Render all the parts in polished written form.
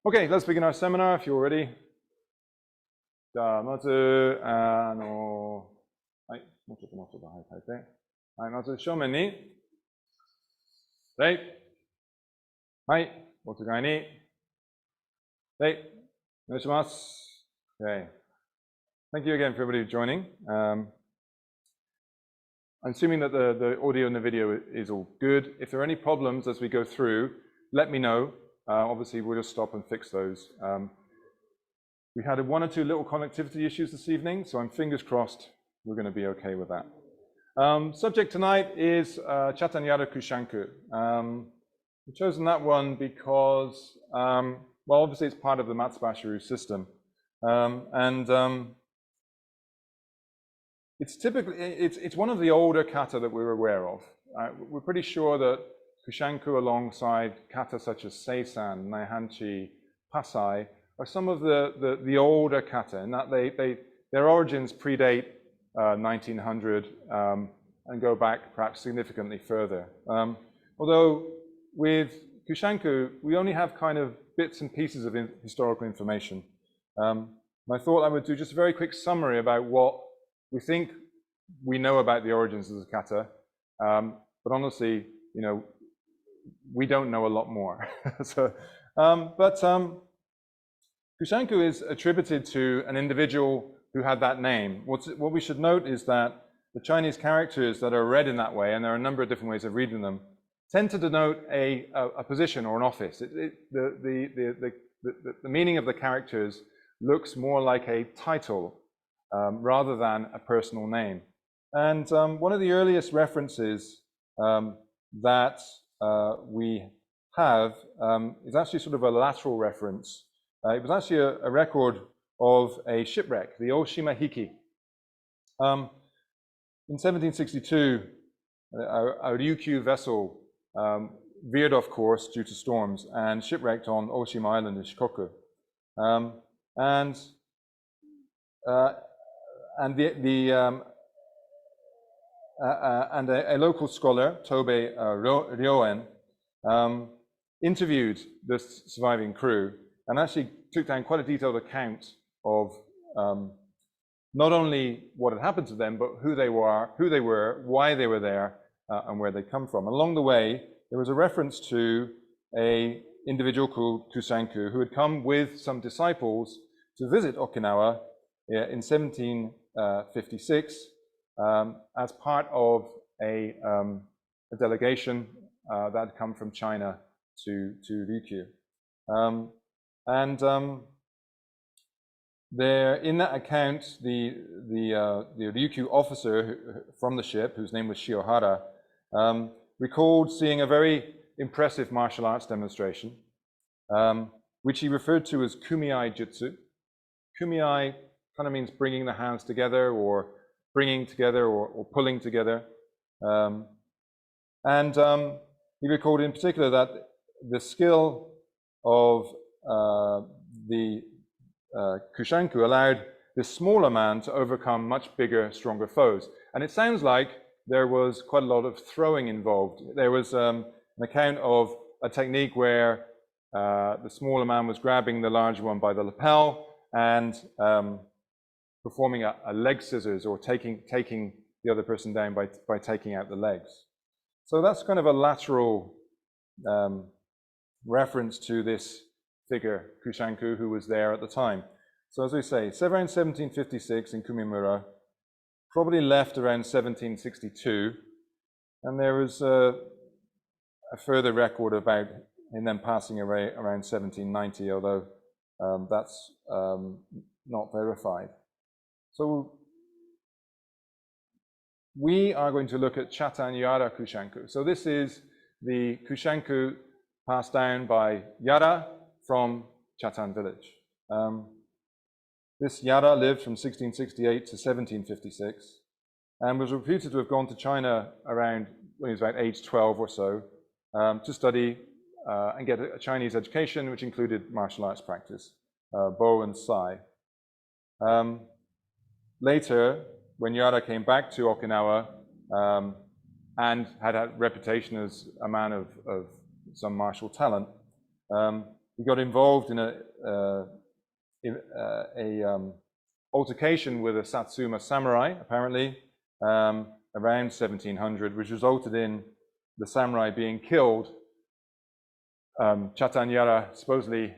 Okay, let's begin our seminar if you're ready. じゃあ、まず、はい、もうちょっと、はい、書いて。はい、まず正面に、礼。はい、お互いに、礼。お願いします。Okay. Thank you again for everybody joining. I'm assuming that the audio and the video is all good. If there are any problems as we go through, let me know. Obviously, we'll just stop and fix those. We had one or two little connectivity issues this evening, so I'm fingers crossed we're going to be okay with that. Subject tonight is Chatanyara Kusanku. We've chosen that one because, well, obviously it's part of the Matsubayashiryu system. It's typically, it's one of the older kata that we're aware of. We're pretty sure that Kusanku alongside kata such as Seisan, Naihanchi, Pasai are some of the older kata, and that their origins predate 1900 and go back perhaps significantly further. Although with Kusanku, we only have kind of bits and pieces of historical information. I thought I would do just a very quick summary about what we think we know about the origins of the kata, but honestly, you know, we don't know a lot more. Kusanku is attributed to an individual who had that name. What we should note is that the Chinese characters that are read in that way, and there are a number of different ways of reading them, tend to denote a position or an office. The meaning of the characters looks more like a title rather than a personal name. And one of the earliest references that we have is actually sort of a lateral reference. It was actually a record of a shipwreck, the Oshima Hiki. In 1762, a Ryukyu vessel veered off course due to storms and shipwrecked on Oshima Island in Shikoku. And a local scholar, Tobe Ryoen, interviewed the surviving crew and actually took down quite a detailed account of not only what had happened to them, but who they were, why they were there, and where they come from. Along the way, there was a reference to an individual called Kusanku who had come with some disciples to visit Okinawa in 1756 as part of a delegation that had come from China to Ryukyu. There, in that account, the Ryukyu officer from the ship, whose name was Shiohara, recalled seeing a very impressive martial arts demonstration, which he referred to as kumiai jutsu. Kumiai kind of means bringing the hands together, or bringing together, or pulling together. He recalled in particular that the skill of the Kusanku allowed this smaller man to overcome much bigger, stronger foes. And it sounds like there was quite a lot of throwing involved. There was an account of a technique where the smaller man was grabbing the larger one by the lapel and performing a leg scissors, or taking the other person down by taking out the legs. So that's kind of a lateral reference to this figure, Kusanku, who was there at the time. So as we say, around 1756 in Kumimura, probably left around 1762, and there was a further record about him then passing away around 1790, although that's not verified. So we are going to look at Chatanyara Kusanku. So this is the Kusanku passed down by Yara from Chatan village. This Yara lived from 1668 to 1756 and was reputed to have gone to China around when he was about age 12 or so to study and get a Chinese education, which included martial arts practice, Bo and Sai. Later, when Yara came back to Okinawa and had a reputation as a man of some martial talent, he got involved in altercation with a Satsuma samurai, apparently, around 1700, which resulted in the samurai being killed. Chatanyara supposedly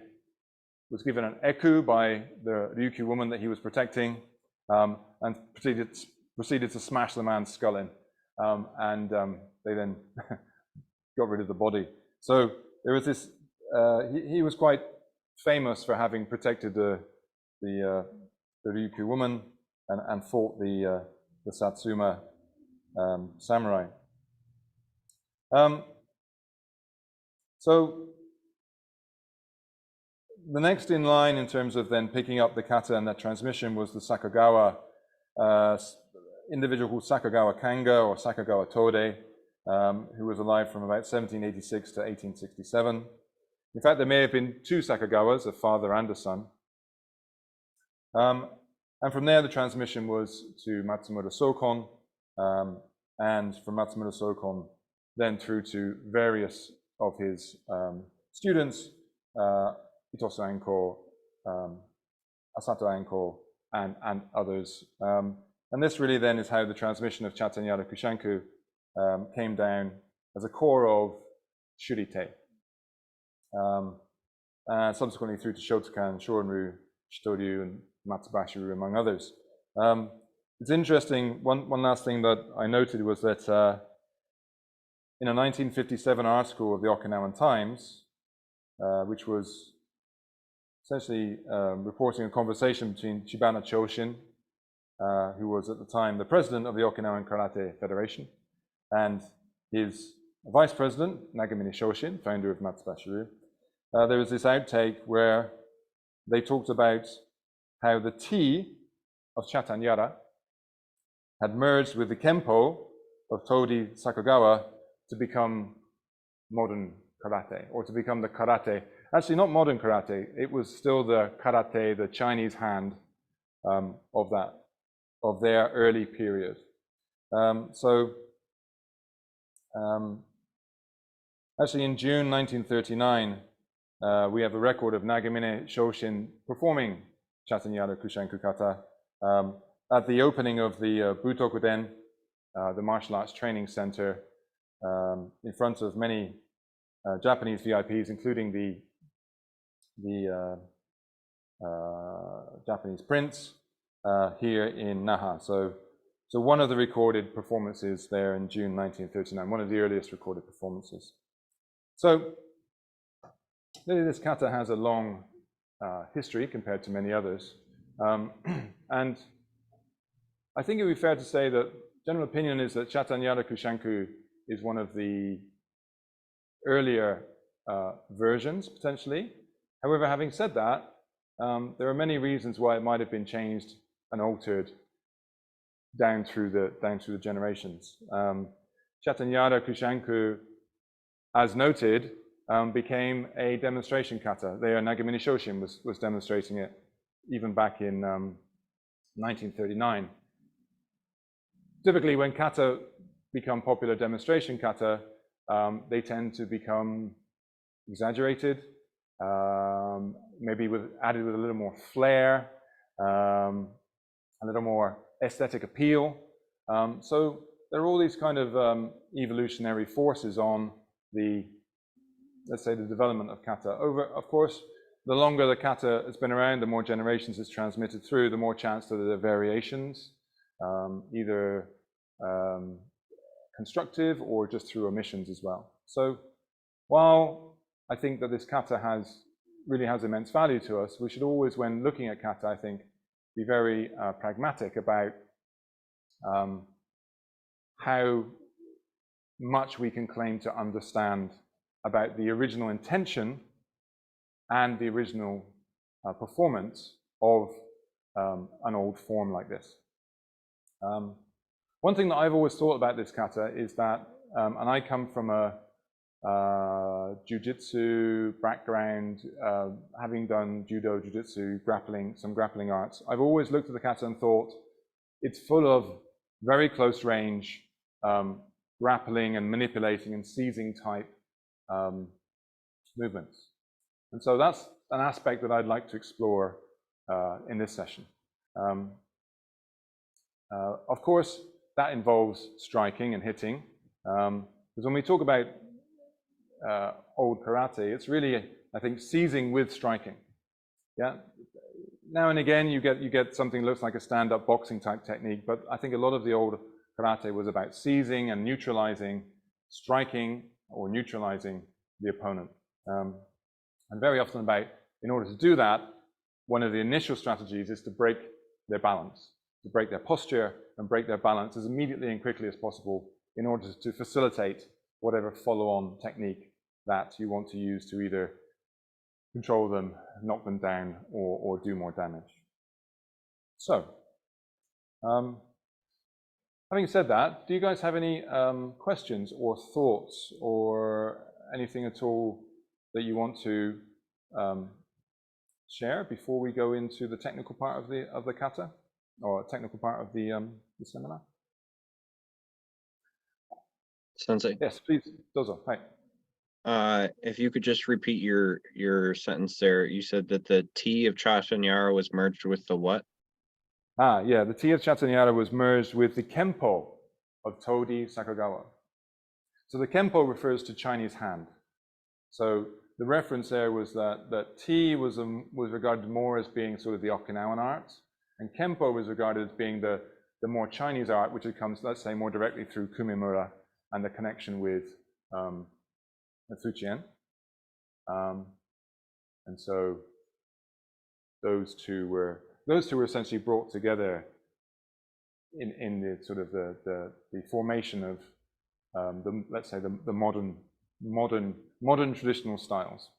was given an eku by the Ryukyu woman that he was protecting, and proceeded to smash the man's skull in, and they then got rid of the body. So there was this. He was quite famous for having protected the Ryukyu woman and fought the Satsuma samurai. So the next in line in terms of then picking up the kata and that transmission was the Sakagawa, individual called Sakagawa Kanga or Sakagawa Tode, who was alive from about 1786 to 1867. In fact, there may have been two Sakagawas, a father and a son. And from there, the transmission was to Matsumoto Sokon, and from Matsumoto Sokon, then through to various of his students, Itosu Anko, Asato Anko, and others. And this really then is how the transmission of Chatanyara Kusanku came down as a core of Shurite. Subsequently through to Shotokan, Shorinryu, Shitoryu, and Matsubayashiryu, among others. It's interesting, one last thing that I noted was that in a 1957 article of the Okinawan Times, which was essentially reporting a conversation between Chibana Choshin, who was at the time the president of the Okinawan Karate Federation, and his vice president, Nagamine Shoshin, founder of Matsubayashiryu. There was this outtake where they talked about how the tea of Chatanyara had merged with the Kempo of Todi Sakagawa to become modern karate, or to become the karate. Actually, not modern karate. It was still the karate, the Chinese hand of their early period. Actually, in June 1939, we have a record of Nagamine Shoshin performing Chatanyara Kusanku kata at the opening of the Butokuden, the martial arts training center, in front of many Japanese VIPs, including the Japanese prince here in Naha. So one of the recorded performances there in June 1939, one of the earliest recorded performances. So really this kata has a long history compared to many others. And I think it would be fair to say that general opinion is that Chatanyara Kusanku is one of the earlier versions, potentially. However, having said that, there are many reasons why it might have been changed and altered down through the generations. Chatanyara Kusanku, as noted, became a demonstration kata. There, Nagamine Shoshin was demonstrating it even back in 1939. Typically, when kata become popular demonstration kata, they tend to become exaggerated, maybe added with a little more flair, a little more aesthetic appeal. So there are all these kind of evolutionary forces on let's say, the development of kata. Of course, the longer the kata has been around, the more generations it's transmitted through, the more chance that there are variations, either constructive or just through omissions as well. So while I think that this kata really has immense value to us, we should always, when looking at kata, I think, be very pragmatic about how much we can claim to understand about the original intention and the original performance of an old form like this. One thing that I've always thought about this kata is that, and I come from a jiu-jitsu background, having done judo, jiu-jitsu, some grappling arts, I've always looked at the kata and thought it's full of very close range grappling and manipulating and seizing type movements. And so that's an aspect that I'd like to explore in this session. Of course, that involves striking and hitting. Because when we talk about old karate, it's really, I think, seizing with striking. Yeah. Now and again, you get something that looks like a stand-up boxing type technique, but I think a lot of the old karate was about seizing and neutralizing, striking or neutralizing the opponent. And very often about, in order to do that, one of the initial strategies is to break their balance, to break their posture and break their balance as immediately and quickly as possible in order to facilitate whatever follow-on technique that you want to use to either control them, knock them down, or do more damage. So, having said that, do you guys have any questions or thoughts or anything at all that you want to share before we go into the technical part of the kata, or technical part of the seminar? Sensei. Yes, please, Dojo. Hi. If you could just repeat your sentence there. You said that the T of Chatanyara was merged with the what? Yeah, the T of Chatanyara was merged with the Kempo of Todi Sakagawa. So the Kempo refers to Chinese hand. So the reference there was that T was regarded more as being sort of the Okinawan art, and Kempo was regarded as being the more Chinese art, which comes, let's say, more directly through Kumimura and the connection with Fujian. And so those two were essentially brought together in the sort of the formation of let's say the modern traditional styles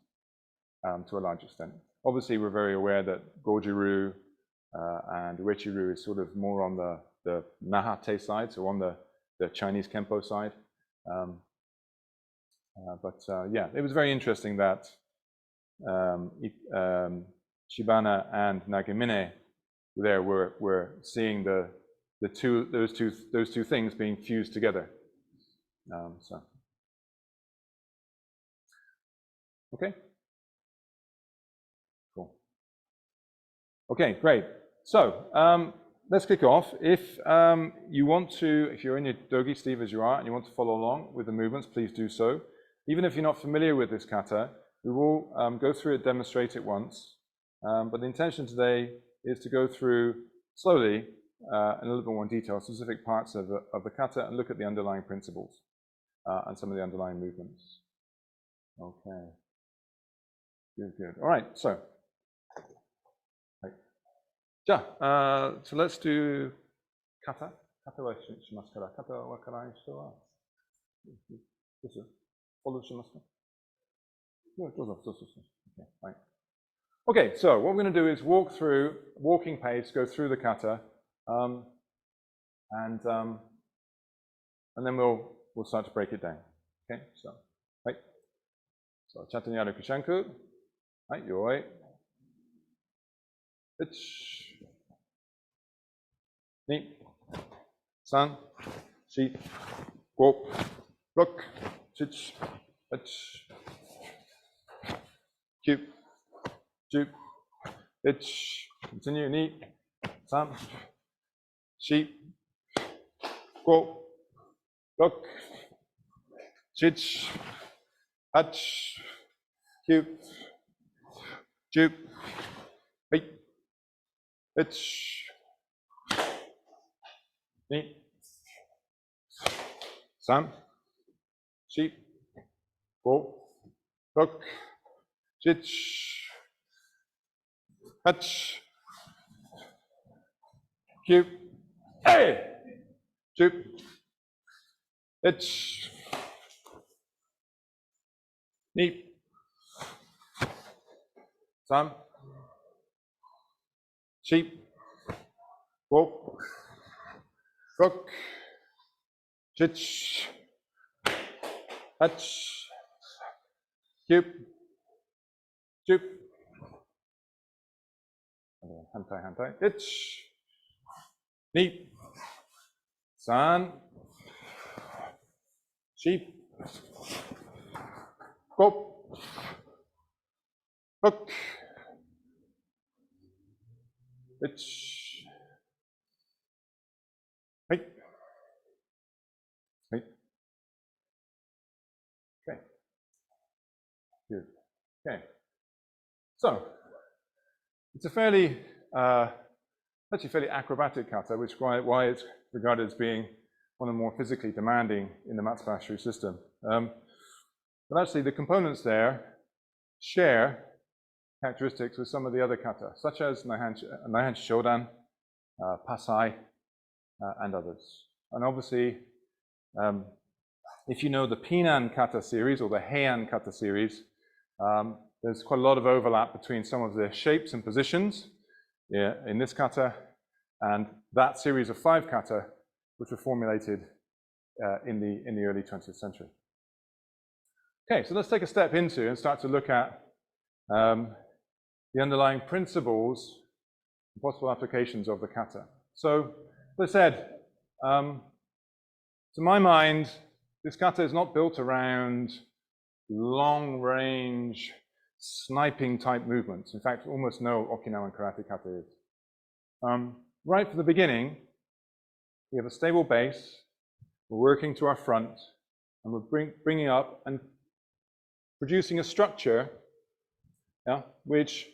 to a large extent. Obviously, we're very aware that Goju-ryu and Uechi-ryu is sort of more on the Nahate side, so on the Chinese Kempo side. Yeah, it was very interesting that Shibana and Nagamine there were seeing those two things being fused together. Okay. Cool. Okay, great. So let's kick off. If you want to, if you're in your dogi, Steve, as you are, and you want to follow along with the movements, please do so. Even if you're not familiar with this kata, we will go through it, demonstrate it once. But the intention today is to go through slowly in a little bit more detail specific parts of the kata and look at the underlying principles and some of the underlying movements. Okay. Good. All right. So, so let's do kata. Kata wa shimasu kara. Kata wa karai shito wa. Follow shimasu. Okay, fine. Okay, so what we're going to do is walking pace, go through the kata, and then we'll start to break it down. Okay, so, right. So, Chatanyara Kusanku. Right, yoi. Ich. Ni. San. Shi. Go. Look. Chich. Ich. Cube. Jup. Ich. Continue. Ni. San. Shi. Go. Look. Chich. Hach. Cube. Jup. Hey. Ich. Ni. San. Shi. Go. Look. Chich. Hach. Cube. Hey. Jup. Ich. Ni. San. Sheep. Go. Look. Chich. Hach. Cube. Jup. Hantai. Ich. Ni. San. Sheep. Go. Hook. Itch. Hey. Hey. Okay. Good. Okay. So it's a fairly, actually fairly acrobatic kata, which is why it's regarded as being one of the more physically demanding in the Matsubayashiryu system. But actually, the components there share characteristics with some of the other kata, such as Naihanchi Shodan, Pasai, and others. And obviously, if you know the Pinan kata series or the Heian kata series, there's quite a lot of overlap between some of the shapes and positions in this kata and that series of 5 kata, which were formulated in the early 20th century. Okay, so let's take a step into and start to look at the underlying principles and possible applications of the kata. So, as I said, to my mind, this kata is not built around long-range sniping type movements. In fact, almost no Okinawan karate kata is. Right from the beginning, we have a stable base, we're working to our front, and we're bringing up and producing a structure which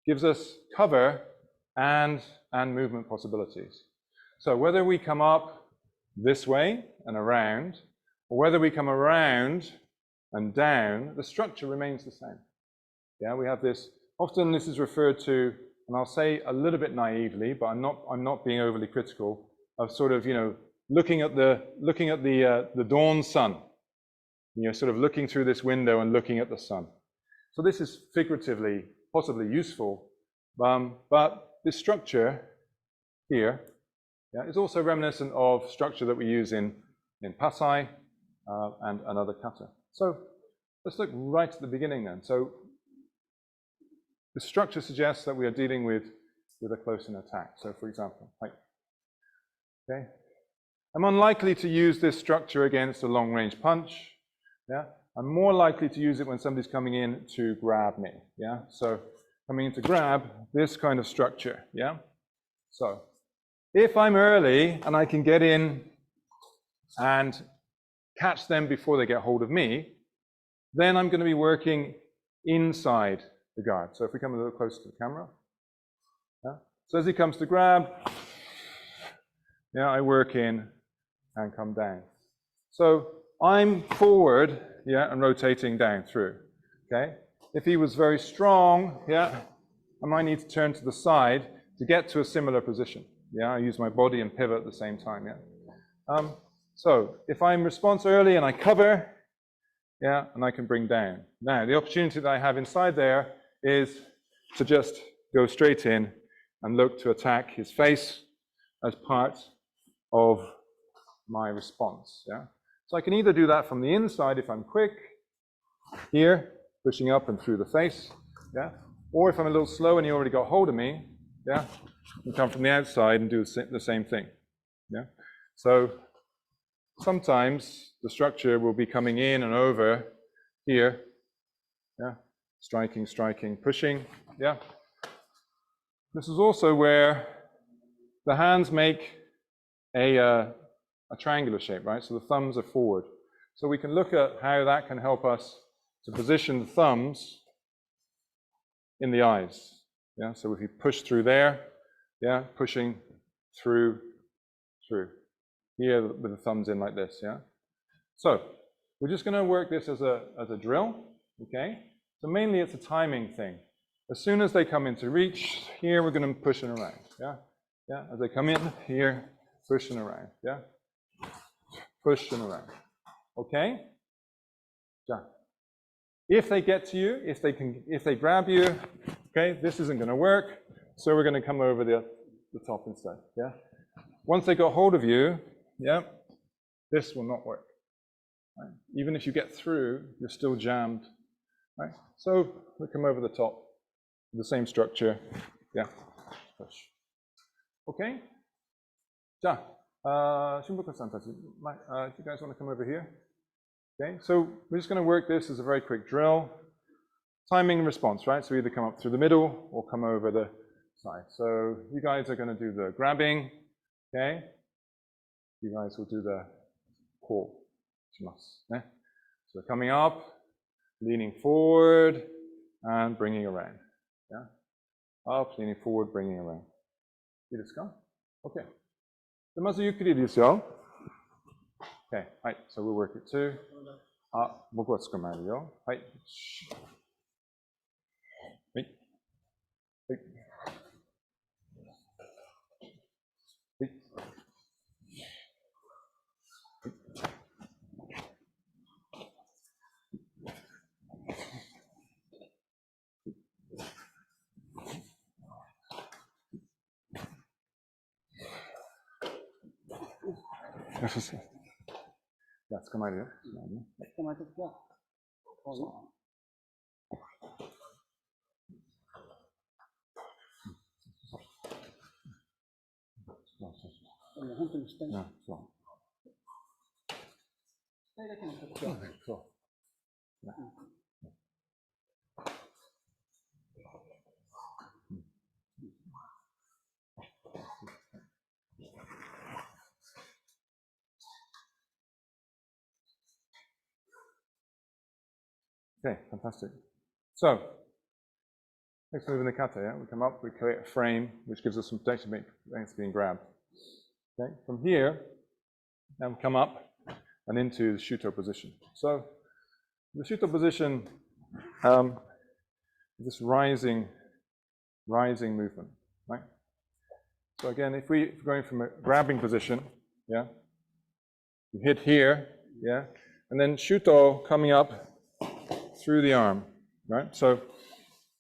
gives us cover and movement possibilities. So whether we come up this way and around, or whether we come around and down, the structure remains the same. Yeah, we have this, often this is referred to, and I'll say a little bit naively, but I'm not being overly critical, of sort of, looking at the dawn sun, sort of looking through this window and looking at the sun. So this is figuratively possibly useful, but this structure here is also reminiscent of structure that we use in Pasai and other kata. So let's look right at the beginning then. So the structure suggests that we are dealing with a close-in attack. So for example, okay, I'm unlikely to use this structure against a long-range punch. Yeah, I'm more likely to use it when somebody's coming in to grab me. Yeah, so coming in to grab this kind of structure. Yeah, so if I'm early and I can get in and catch them before they get hold of me, then I'm going to be working inside the guard. So if we come a little closer to the camera, so as he comes to grab, I work in and come down. So I'm forward, and rotating down through. Okay. If he was very strong, I might need to turn to the side to get to a similar position. I use my body and pivot at the same time. So if I'm response early and I cover, and I can bring down. Now the opportunity that I have inside there is to just go straight in and look to attack his face as part of my response. So I can either do that from the inside if I'm quick, here, pushing up and through the face, or if I'm a little slow and he already got hold of me, I can come from the outside and do the same thing. So sometimes the structure will be coming in and over here, striking, pushing, This is also where the hands make a triangular shape, right? So the thumbs are forward. So we can look at how that can help us to position the thumbs in the eyes. So if you push through there, pushing through. Here with the thumbs in like this, So we're just going to work this as a drill, okay? So mainly it's a timing thing. As soon as they come into reach, here we're going to push and around, As they come in, here, push and around, Push and around, okay? If they get to you, if they grab you, okay, this isn't going to work, so we're going to come over the top instead, Once they got hold of you, this will not work. Right? Even if you get through, you're still jammed. Right? So we come over the top, the same structure, push. Okay? Shimbuka-san, do you guys want to come over here? Okay, so we're just going to work this as a very quick drill. timing response, right? So either come up through the middle or come over the side. So you guys are going to do the grabbing, okay? You guys will do the pull. So coming up, leaning forward, and bringing around. Yeah? Up, leaning forward, bringing around. いいですか? Okay. でまずゆっくりですよ。Okay. はい。So we'll work it too. 僕は捕まえるよ。はい。はい。はい。はい。じゃあ捕まえるよ。捕まえてきた。本当に下に。そう。下だけの形。そう。Okay, fantastic. So, next move in the kata, yeah? We come up, we create a frame, which gives us some protection against being grabbed. Okay, from here, now we come up and into the shuto position. So, the shuto position is this rising movement, right? So again, if we're going from a grabbing position, yeah, you hit here, yeah, and then shuto coming up through the arm, right? So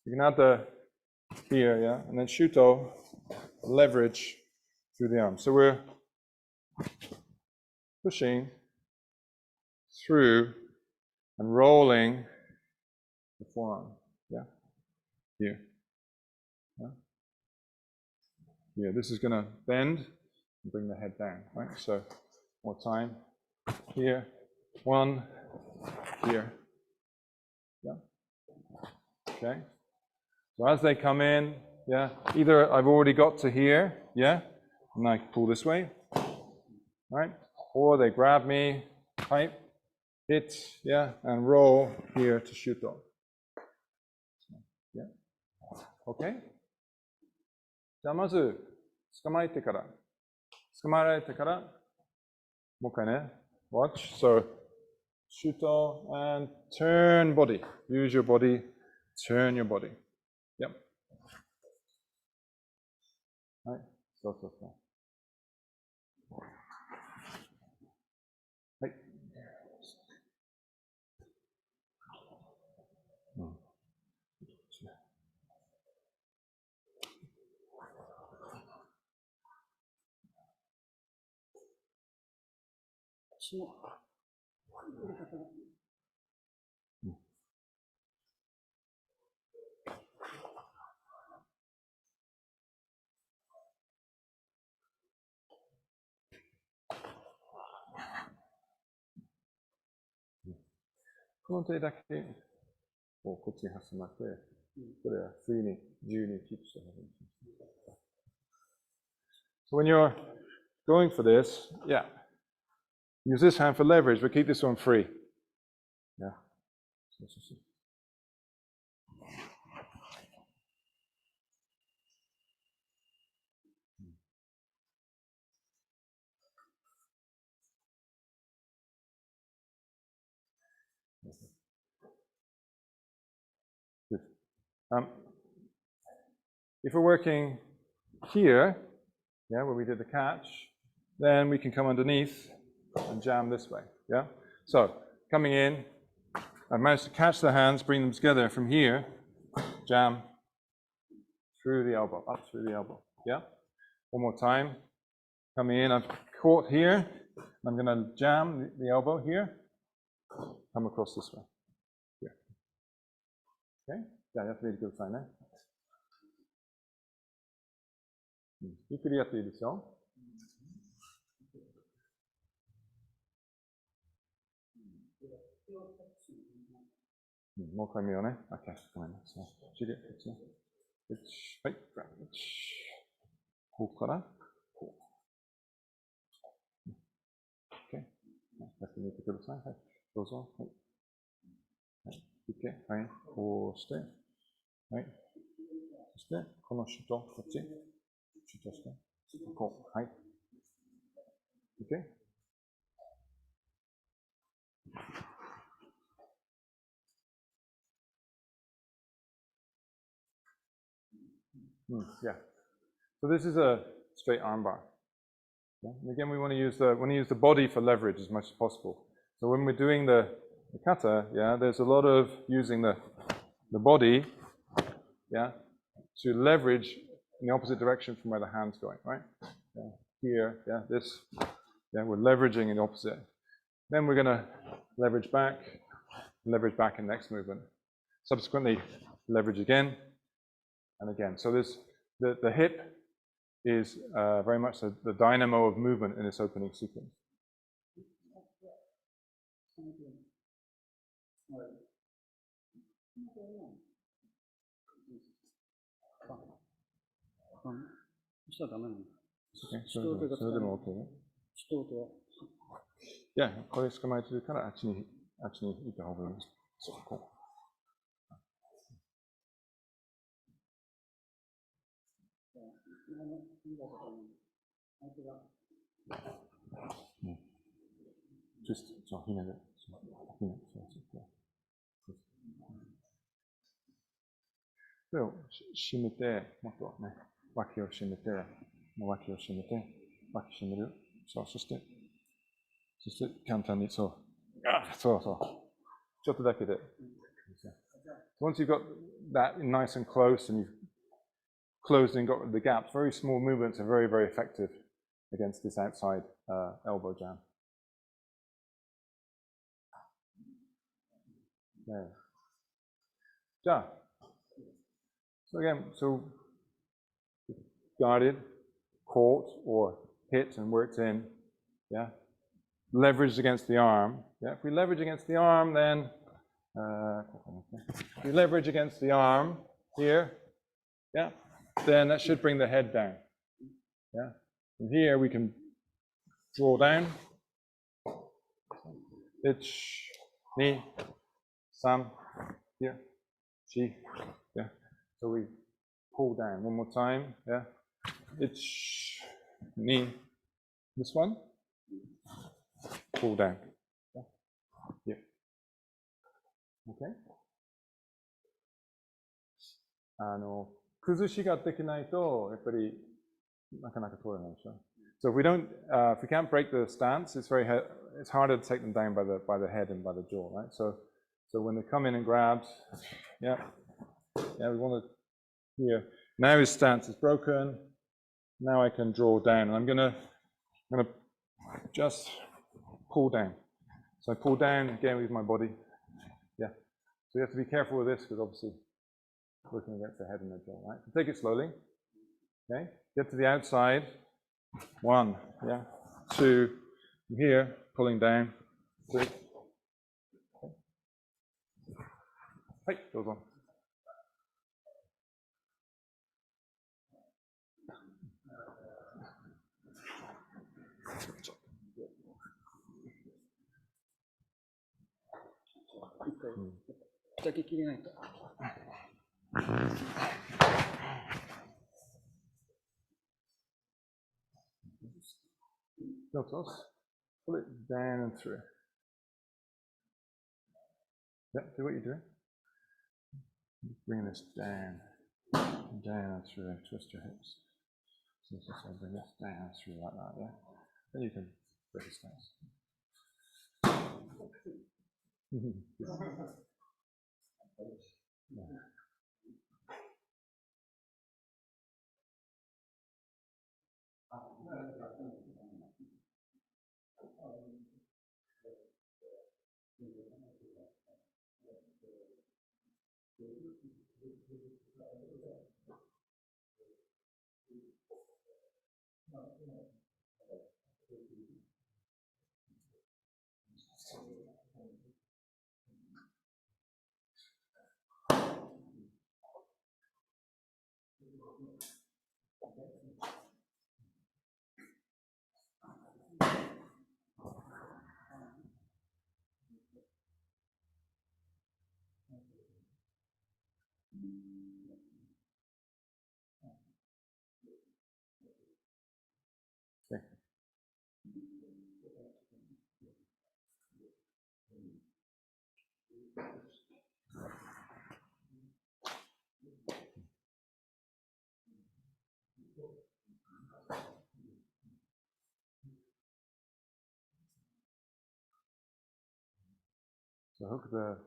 you can add the here, yeah, and then shuto leverage through the arm. So we're pushing through and rolling the forearm, yeah, here. Yeah. Yeah, this is going to bend and bring the head down, right? So more time here, one, here, yeah. Okay. So as they come in, yeah, either I've already got to here, yeah, and I pull this way, right? Or they grab me, tight, hit, yeah, and roll here to shuto. Yeah. Okay? じゃあまず捕まえてから、捕まえられてから、もう一回ね、watch, so shuto and turn body, use your body, turn your body. Yep. はい、そうそうそう。はい。うん。この手だけをこっちに挟まって、これは不意に自由にキープした方がいい。So when you're going for this, yeah, use this hand for leverage, but keep this one free. Yeah. Good. If we're working here, yeah, where we did the catch, then we can come underneath and jam this way, yeah? So, coming in, I've managed to catch the hands, bring them together from here, jam through the elbow, up through the elbow, yeah? One more time, coming in, I've caught here, I'm going to jam the elbow here, come across this way, here. Okay? Yeah, you have to be a good sign there. ゆっくりやっていいですよ。もう一回見ようね。OK、ごめんなさい。1、はい、ここから、こう。OK、やってみてください。はい、どうぞ。はい。はい、OK、はい、こうして、はい。そして、この人、こっち、シュートして、こう、はい。OK。Yeah. So this is a straight armbar. Yeah? And again, we want to use the body for leverage as much as possible. So when we're doing the kata, yeah, there's a lot of using the body, yeah, to leverage in the opposite direction from where the hand's going, right? Yeah. Here, yeah, this, yeah, we're leveraging in the opposite. Then we're going to leverage back in the next movement. Subsequently, leverage again and again. So this the hip is very much the dynamo of movement in this opening sequence. Okay, yeah, これ捕まえてるからあっちに行った方がいいです。そう、こう。Just そう、ひねる。手を締めて、もっとね、脇を締めて、脇を締めて、脇締める。そう、そして簡単にそう。そうそう。ちょっとだけで。Once you've got that nice and close and you've closed and got rid of the gaps, very small movements are very, very effective against this outside elbow jam. Okay. Ja. So again, guarded, caught, or hit and worked in, yeah. Leveraged against the arm. Yeah, if we leverage against the arm, then if we leverage against the arm here, yeah, then that should bring the head down. Yeah. From here we can draw down. Ich, ni, sam, here, chi, yeah. So we pull down one more time, yeah. Ich, ni, this one, pull down. Yeah. Okay. 崩しができないとやっぱりなかなか取れないでしょ。So if we can't break the stance, it's harder to take them down by the head and by the jaw, right? So when they come in and grab, yeah, we want to here. Now his stance is broken. Now I can draw down. I'm gonna just pull down. So I pull down again with my body. Yeah. So you have to be careful with this because obviously working against the head and the jaw, right? So take it slowly. Okay. Get to the outside. 1, yeah. 2, here, pulling down. 3. Okay. はい、どうぞ。だけ切れないと。No close. Pull it down and through. Yeah, do what you're doing. Bring this down and through and twist your hips. So bring this down through like that, yeah. Then you can break the stance. Yeah. So hook the.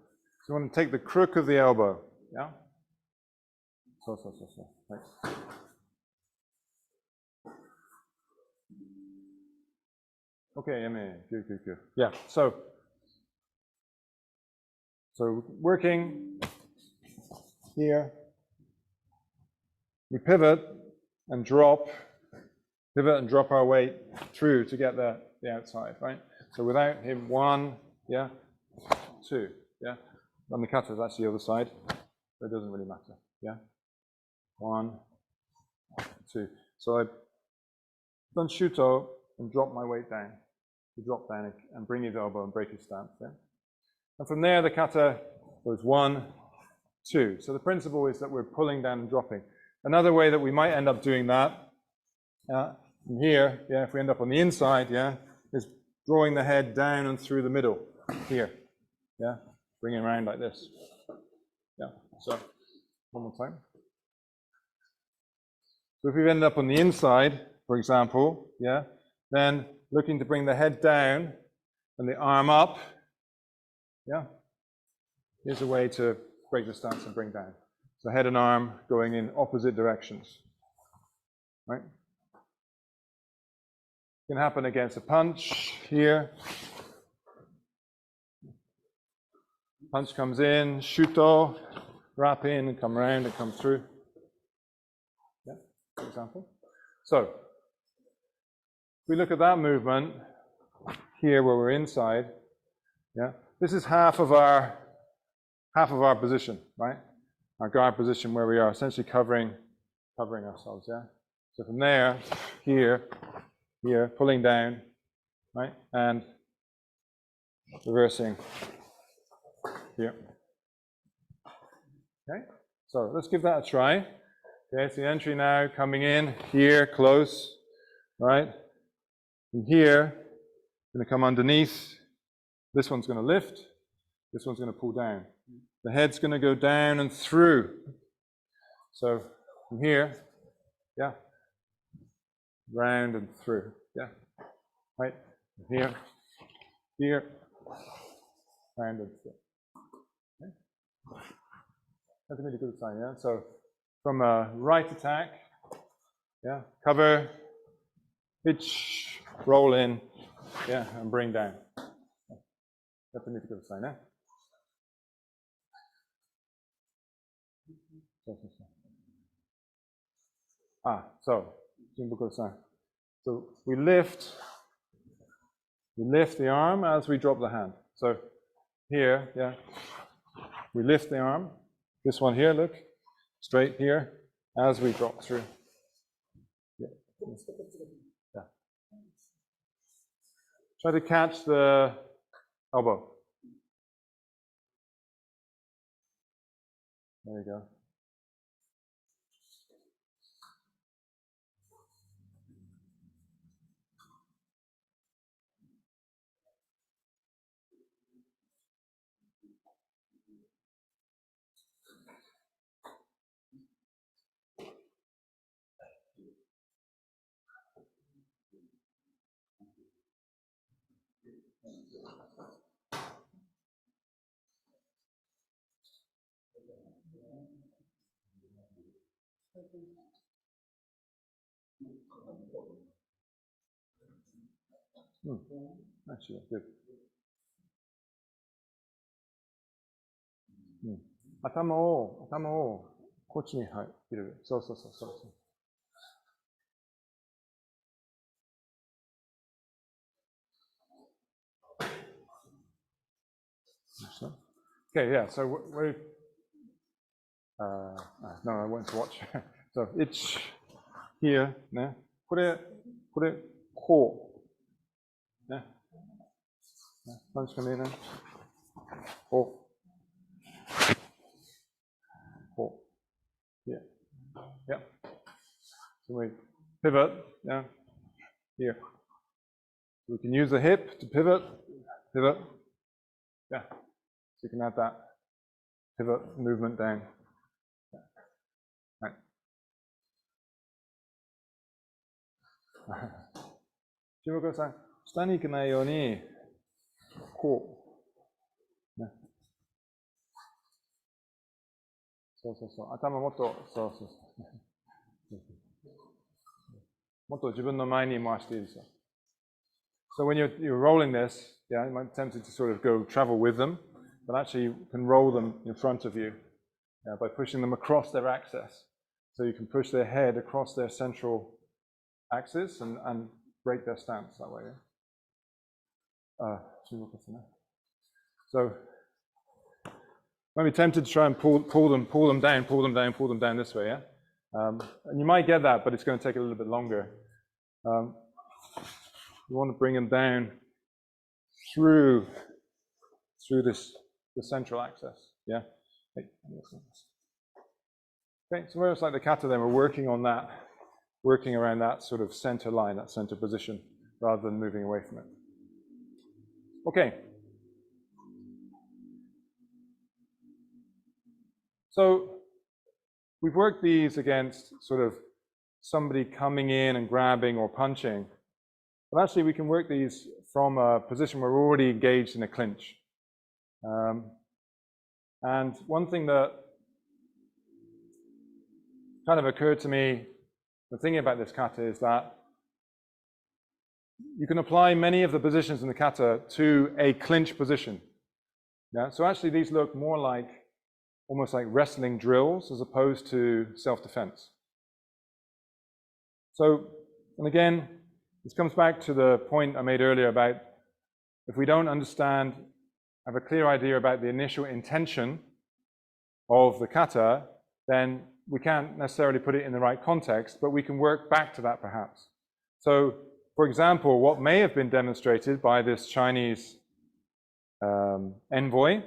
So you want to take the crook of the elbow. Yeah. So. Thanks. Okay, good. Yeah. So working here, we pivot and drop our weight through to get the outside, right? So without him, 1, yeah, 2, yeah. On the kata, that's the other side, but it doesn't really matter, yeah. 1, 2. So I've done shuto and drop my weight down. To drop down and bring his elbow and break his stance, yeah. And from there, the kata goes 1, 2. So the principle is that we're pulling down and dropping. Another way that we might end up doing that, from here, yeah, if we end up on the inside, yeah, is drawing the head down and through the middle, here, yeah, bringing it around like this. Yeah, so one more time. So if we end up on the inside, for example, yeah, then looking to bring the head down and the arm up, yeah, here's a way to break the stance and bring down. So head and arm going in opposite directions, right? Can happen against a punch here. Punch comes in, shuto, wrap in and come around and come through. Yeah, for example. So if we look at that movement here where we're inside, yeah, this is half of our position, right? Our guard position where we are essentially covering ourselves, yeah? So from there, here, pulling down, right? And reversing here. Okay, so let's give that a try. Okay, it's the entry now coming in here, close, right? From here, going to come underneath. This one's going to lift. This one's going to pull down. The head's going to go down and through. So from here, yeah, round and through, yeah, right, here, round and through. Okay. That's a really good sign, yeah. So from a right attack, yeah, cover, pitch, roll in, yeah, and bring down. That's a really good sign, yeah. So we lift the arm as we drop the hand. So here, yeah, we lift the arm. This one here, look, straight here, as we drop through. Yeah. Yeah. Try to catch the elbow. There you go. Actually, good. 頭をこっちに入れる。そう。Okay, yeah, so we no, I went to watch. So it's here, ね。これ、こう。ね。パンチcome in, こう。Yeah. Yeah. So we pivot, yeah. Here. We can use the hip to pivot. Yeah. So you can add that pivot movement down. Right. 注目ください。下に行かないように、こう。ね。そうそうそう。頭もっと、そうそうそう。もっと自分の前に回していいですよ。So when you're rolling this, yeah, you might be tempted to sort of go travel with them, but actually you can roll them in front of you, yeah, by pushing them across their axis. So you can push their head across their central axis and break their stance that way. So you might be tempted to try and pull them down this way, yeah? And you might get that, but it's going to take a little bit longer. You want to bring them down through the central axis, yeah? Okay, so whereas like the kata, then we're working on that, working around that sort of center line, that center position, rather than moving away from it. Okay. So we've worked these against sort of somebody coming in and grabbing or punching. But actually, we can work these from a position where we're already engaged in a clinch. And one thing that kind of occurred to me when thinking about this kata is that you can apply many of the positions in the kata to a clinch position. Yeah? So actually, these look more like almost like wrestling drills as opposed to self-defense. So, and again, this comes back to the point I made earlier about if we don't understand, have a clear idea about the initial intention of the kata, then we can't necessarily put it in the right context, but we can work back to that perhaps. So, for example, what may have been demonstrated by this Chinese envoy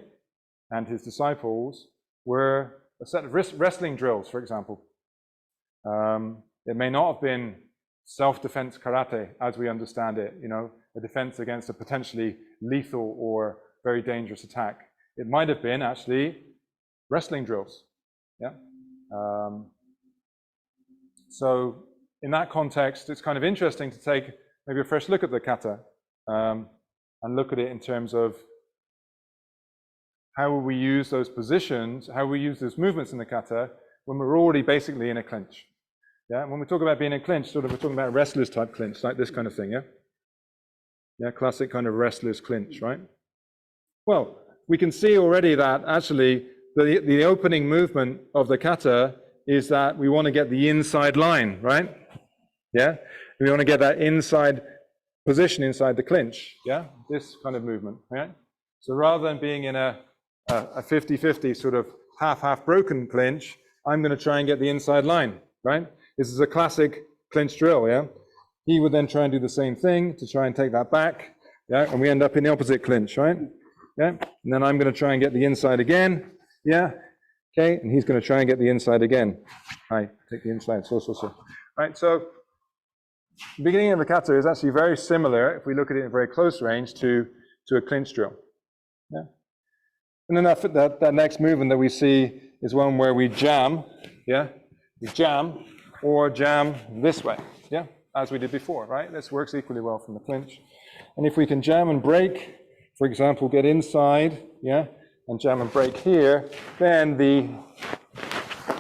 and his disciples were a set of wrestling drills, for example. It may not have been self-defense karate as we understand it, you know, a defense against a potentially lethal or very dangerous attack. It might have been actually wrestling drills, yeah? So in that context, it's kind of interesting to take maybe a fresh look at the kata and look at it in terms of how will we use those positions, how we use those movements in the kata when we're already basically in a clinch. Yeah, when we talk about being in clinch, sort of we're talking about wrestlers type clinch, like this kind of thing, yeah? Yeah, classic kind of wrestlers clinch, right? Well, we can see already that actually the opening movement of the kata is that we want to get the inside line, right? Yeah, we want to get that inside position inside the clinch, yeah? This kind of movement, right? So rather than being in a 50-50 sort of half broken clinch, I'm going to try and get the inside line, right? This is a classic clinch drill, yeah? He would then try and do the same thing to try and take that back, yeah? And we end up in the opposite clinch, right? Yeah? And then I'm going to try and get the inside again, yeah? Okay, and he's going to try and get the inside again. Right, take the inside, so. Right, so the beginning of the kata is actually very similar, if we look at it in very close range, to a clinch drill. Yeah? And then that next movement that we see is one where we jam, yeah? We jam, or jam this way, yeah? As we did before, right? This works equally well from the clinch. And if we can jam and break, for example, get inside, yeah? And jam and break here, then the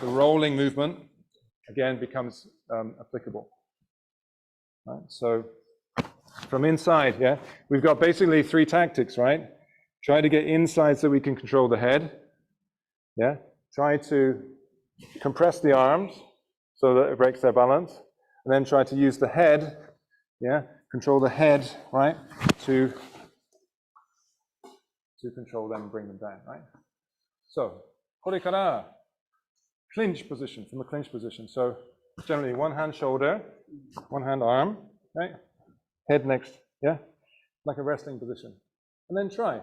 rolling movement, again, becomes applicable. Right? So from inside, yeah? We've got basically three tactics, right? Try to get inside so we can control the head, yeah? Try to compress the arms so that it breaks their balance, and then try to use the head, yeah? Control the head, right? To control them and bring them down, right? So, これから clinch position, from a clinch position. So, generally one hand shoulder, one hand arm, right? Head next, yeah? Like a wrestling position. And then try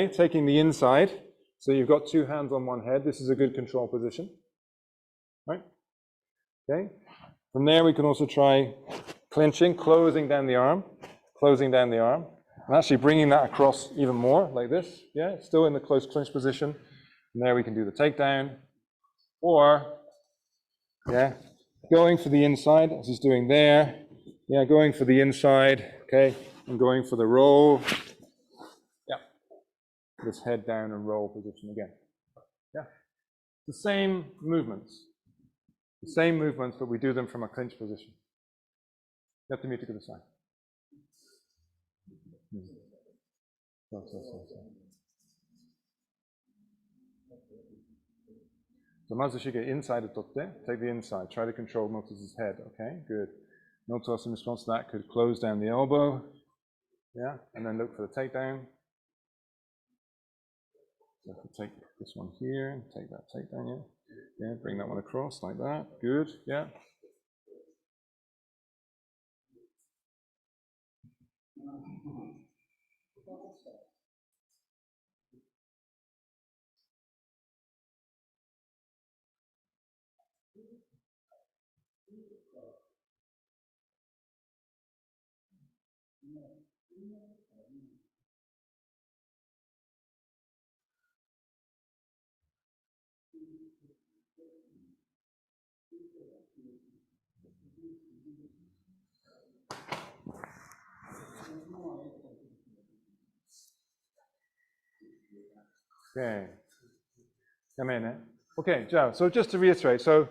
taking the inside. So you've got two hands on one head. This is a good control position, right? Okay. From there, we can also try clinching, closing down the arm, And actually bringing that across even more, like this, yeah, still in the close clinch position. And there we can do the takedown. Or, yeah, going for the inside, as he's doing there. Yeah, going for the inside, okay, and going for the roll. Yeah, this head down and roll position again. Yeah, the same movements. The same movements, but we do them from a clinch position. Let the music to the side. So Mazushige inside of totte, take the inside, try to control Miltos' head, okay, good. Miltos in response to that could close down the elbow, yeah, and then look for the takedown. So if we take this one here, and take that takedown, yeah. Yeah, bring that one across like that, good, yeah. Okay. Come in, eh? Okay, Joe, so just to reiterate, so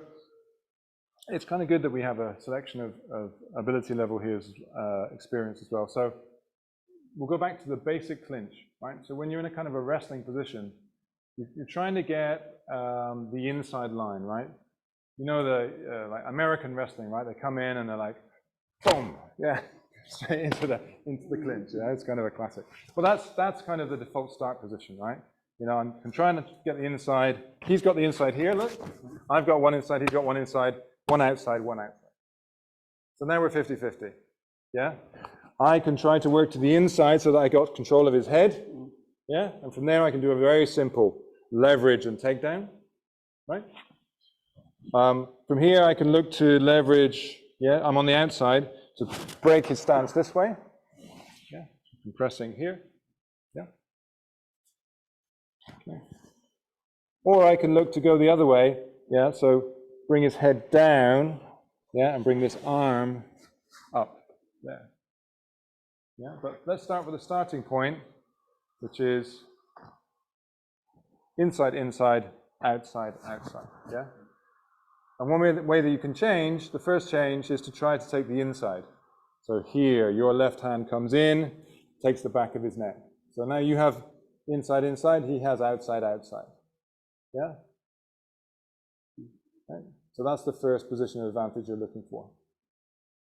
it's kind of good that we have a selection of ability level here, experience as well. So we'll go back to the basic clinch, right? So when you're in a kind of a wrestling position, you're trying to get the inside line, right? You know the like American wrestling, right? They come in and they're like, boom, yeah, straight into the clinch. Yeah, it's kind of a classic. Well, that's kind of the default start position, right? You know, I'm trying to get the inside. He's got the inside here. Look, I've got one inside. He's got one inside. One outside. One outside. So now we're 50-50. Yeah. I can try to work to the inside so that I got control of his head. Yeah, and from there I can do a very simple leverage and takedown. Right. From here I can look to leverage. Yeah, I'm on the outside to break his stance this way. Yeah, I'm pressing here. Yeah. Okay. Or I can look to go the other way. Yeah, so bring his head down. Yeah, and bring this arm up there. Yeah, but let's start with the starting point, which is inside, inside, outside, outside. Yeah. And one way that you can change, the first change is to try to take the inside. So here, your left hand comes in, takes the back of his neck. So now you have inside, inside, he has outside, outside. Yeah? Okay. So that's the first position of advantage you're looking for.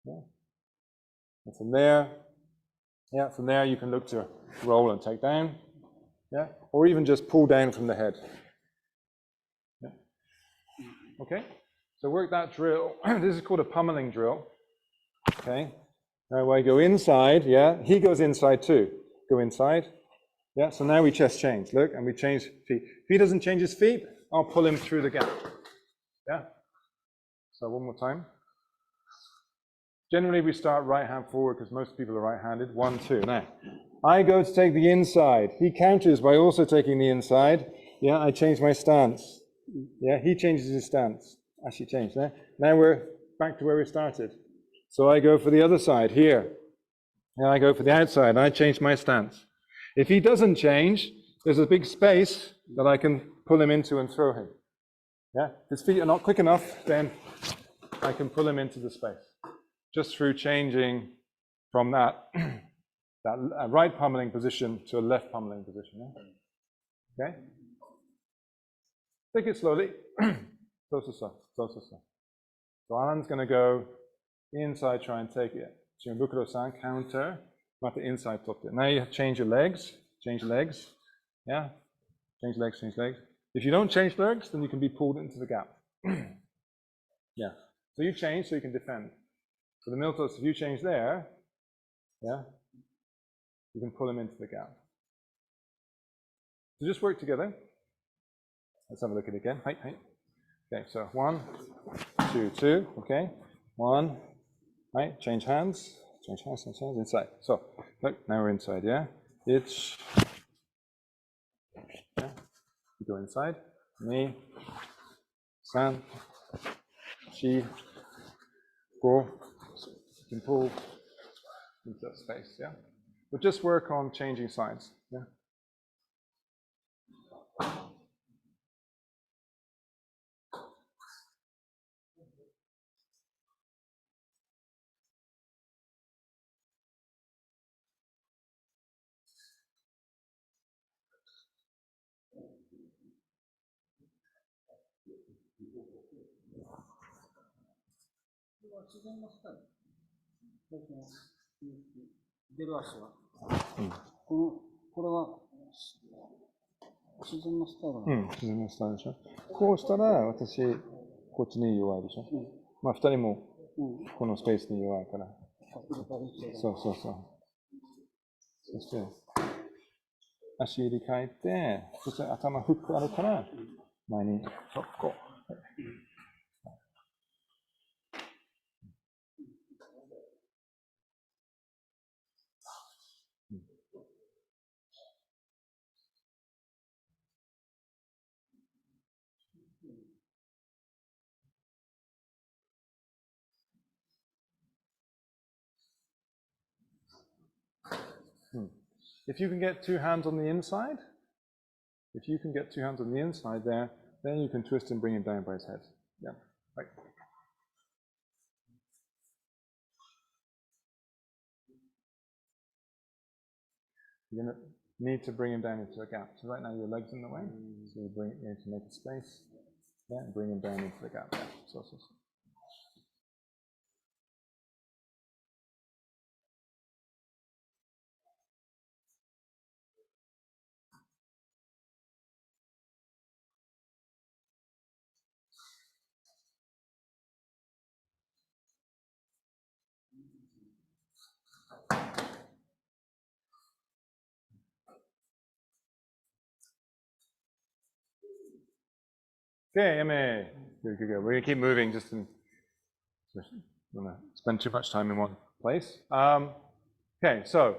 Yeah? And from there, you can look to roll and take down. Yeah? Or even just pull down from the head. Yeah? Okay? So work that drill. This is called a pummeling drill. Okay. Now I go inside, yeah. He goes inside too. Go inside. Yeah. So now we chest change. Look, and we change feet. If he doesn't change his feet, I'll pull him through the gap. Yeah. So one more time. Generally we start right hand forward because most people are right-handed. 1, 2. Now, I go to take the inside. He counters by also taking the inside. Yeah, I change my stance. Yeah, he changes his stance. Actually changed there. Now we're back to where we started. So I go for the other side here. And I go for the outside. And I change my stance. If he doesn't change, there's a big space that I can pull him into and throw him. Yeah, if his feet are not quick enough, then I can pull him into the space. Just through changing from that, right pummeling position to a left pummeling position. Yeah? Okay? Take it slowly. So. So Alan's going to go inside, try and take it. Shimbukuro-san, counter, not the inside totte. Now you change your legs. Change legs. Yeah? Change legs, change legs. If you don't change legs, then you can be pulled into the gap. Yeah. So you change so you can defend. So the Miltos, if you change there, yeah, you can pull him into the gap. So just work together. Let's have a look at it again. Hi. Okay, so 1, 2, 2. Okay, 1. Right, change hands. Change hands, inside. So, look, now we're inside, yeah? It's, yeah, you go inside. Ni, san, chi, go. So you can pull into that space, yeah? But just work on changing sides, yeah?自然のスタイルでしょ。こうしたら私こっちに弱いでしょ。まあ2人もこのスペースに弱いから。そうそうそう。そして足入れ替えて、そして頭フックあるから前にこう。If you can get two hands on the inside, if you can get two hands on the inside there, then you can twist and bring him down by his head. Yeah, right. You're going to need to bring him down into a gap. So right now your leg's in the way, so you need to make a space. Yeah, and bring him down into the gap. Yeah. So. Okay, Emma. Good. We're going to keep moving just in. Don't want to spend too much time in one place. Okay, so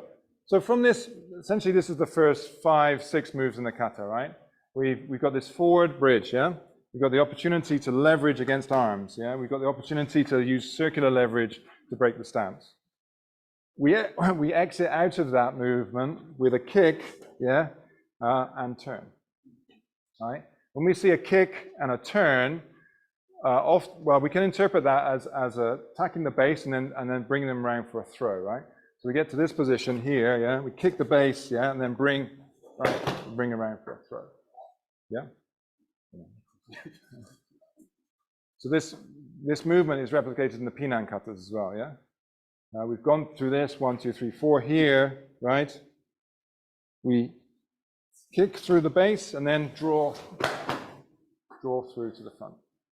from this, essentially this is the first 5-6 moves in the kata, right? We've got this forward bridge, yeah? We've got the opportunity to leverage against arms, yeah? We've got the opportunity to use circular leverage to break the stance. We exit out of that movement with a kick, yeah, and turn, right? When we see a kick and a turn, well, we can interpret that as attacking the base and then bringing them around for a throw, right? So we get to this position here, yeah. We kick the base, yeah, and then bring around for a throw, yeah. So this movement is replicated in the Pinan katas as well, yeah. Now we've gone through this 1, 2, 3, 4 here, right? We kick through the base and then draw through to the front.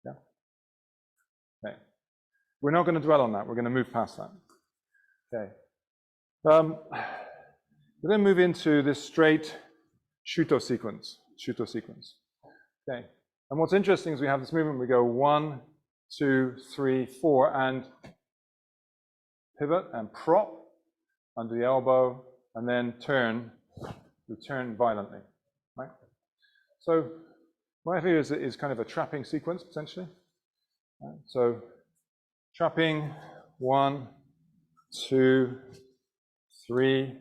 Yeah. Okay. We're not going to dwell on that. We're going to move past that. Okay. We're going to move into this straight shuto sequence. Okay. And what's interesting is we have this movement. We go 1, 2, 3, 4, and pivot and prop under the elbow, and then turn. We turn violently, right? So my view is kind of a trapping sequence potentially. Right? So trapping 1, 2, 3,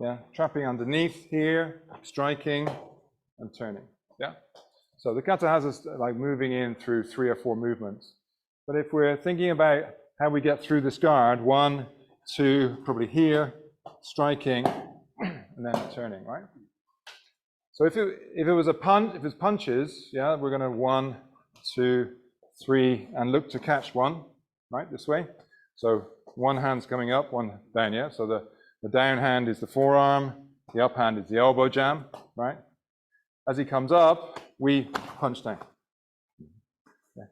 yeah. Trapping underneath here, striking, and turning. Yeah. So the kata has us like moving in through 3 or 4 movements. But if we're thinking about how we get through this guard, 1, 2, probably here, striking, and then turning, right? So if it was a punch, if it's punches, yeah, we're going to 1, 2, 3, and look to catch one, right, this way. So one hand's coming up, one down, yeah. So the down hand is the forearm, the up hand is the elbow jam, right? As he comes up, we punch down. Okay.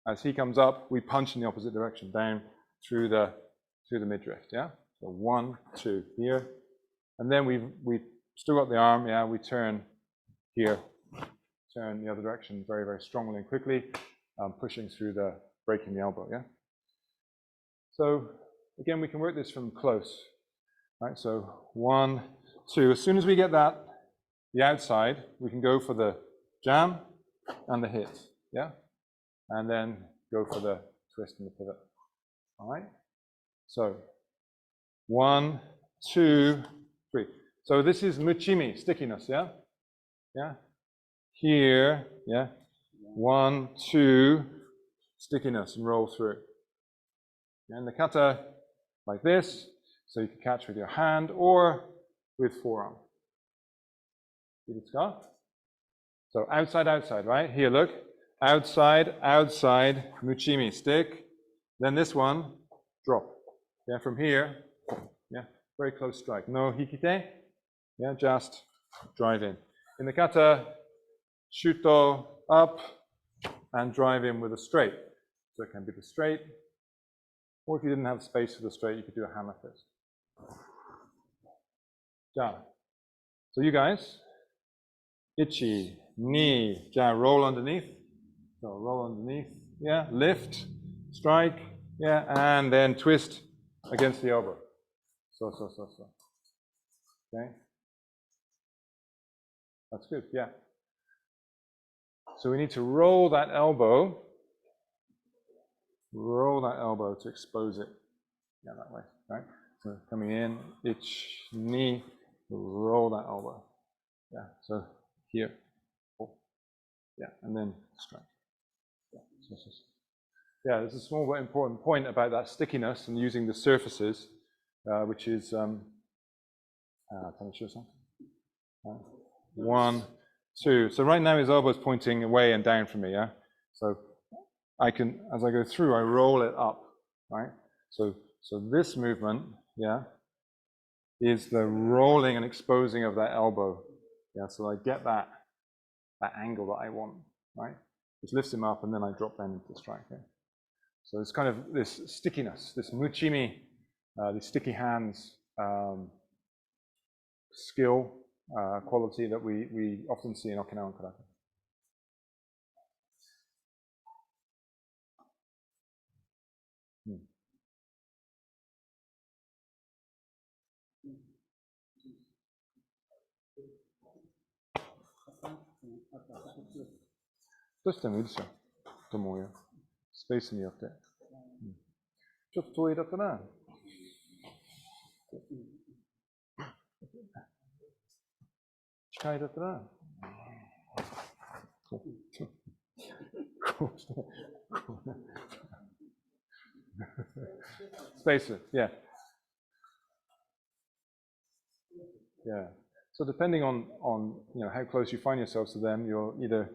As he comes up, we punch in the opposite direction, down through the midriff, yeah. So 1, 2 here, and then we still got the arm, yeah. We turn here, turn the other direction very, very strongly and quickly, pushing through breaking the elbow, yeah. So again, we can work this from close. Right, so 1, 2. As soon as we get that, the outside, we can go for the jam and the hit, yeah? And then go for the twist and the pivot. All right? So 1, 2, 3. So this is muchimi, stickiness, yeah? Yeah? Here, yeah? 1, 2, stickiness, and roll through. And the kata like this, so you can catch with your hand or with forearm. So outside, outside, right? Here, look. Outside, outside, muchimi, stick. Then this one, drop. Yeah, from here, yeah, very close strike. No hikite, yeah, just drive in. In the kata, shuto, up, and drive in with a straight. So it can be the straight, or if you didn't have space for the straight, you could do a hammer fist. Ja. So you guys, ichi, ni, ja, roll underneath. So roll underneath, yeah, lift, strike, yeah, and then twist against the elbow. So. Okay. That's good, yeah. So we need to roll that elbow to expose it. Yeah, that way, right? So coming in, ich, ni, roll that elbow. Yeah, so here, yeah, and then strike. Yeah, yeah, there's a small but important point about that stickiness and using the surfaces, which is, 1, 2. So right now his elbow's pointing away and down from me, yeah? So I can, as I go through, I roll it up, right? So this movement, yeah, is the rolling and exposing of that elbow. Yeah, so I get that angle that I want, right? Just lifts him up and then I drop down into the strike. Yeah? So it's kind of this stickiness, this muchimi, these sticky hands skill quality that we often see in Okinawan karate. Just してもいいですよ。と思うよ。スペースによって。ちょっと遠いだったら、近いだったら、こうして、space, yeah. Yeah. So depending on how close you find yourselves to them, you're either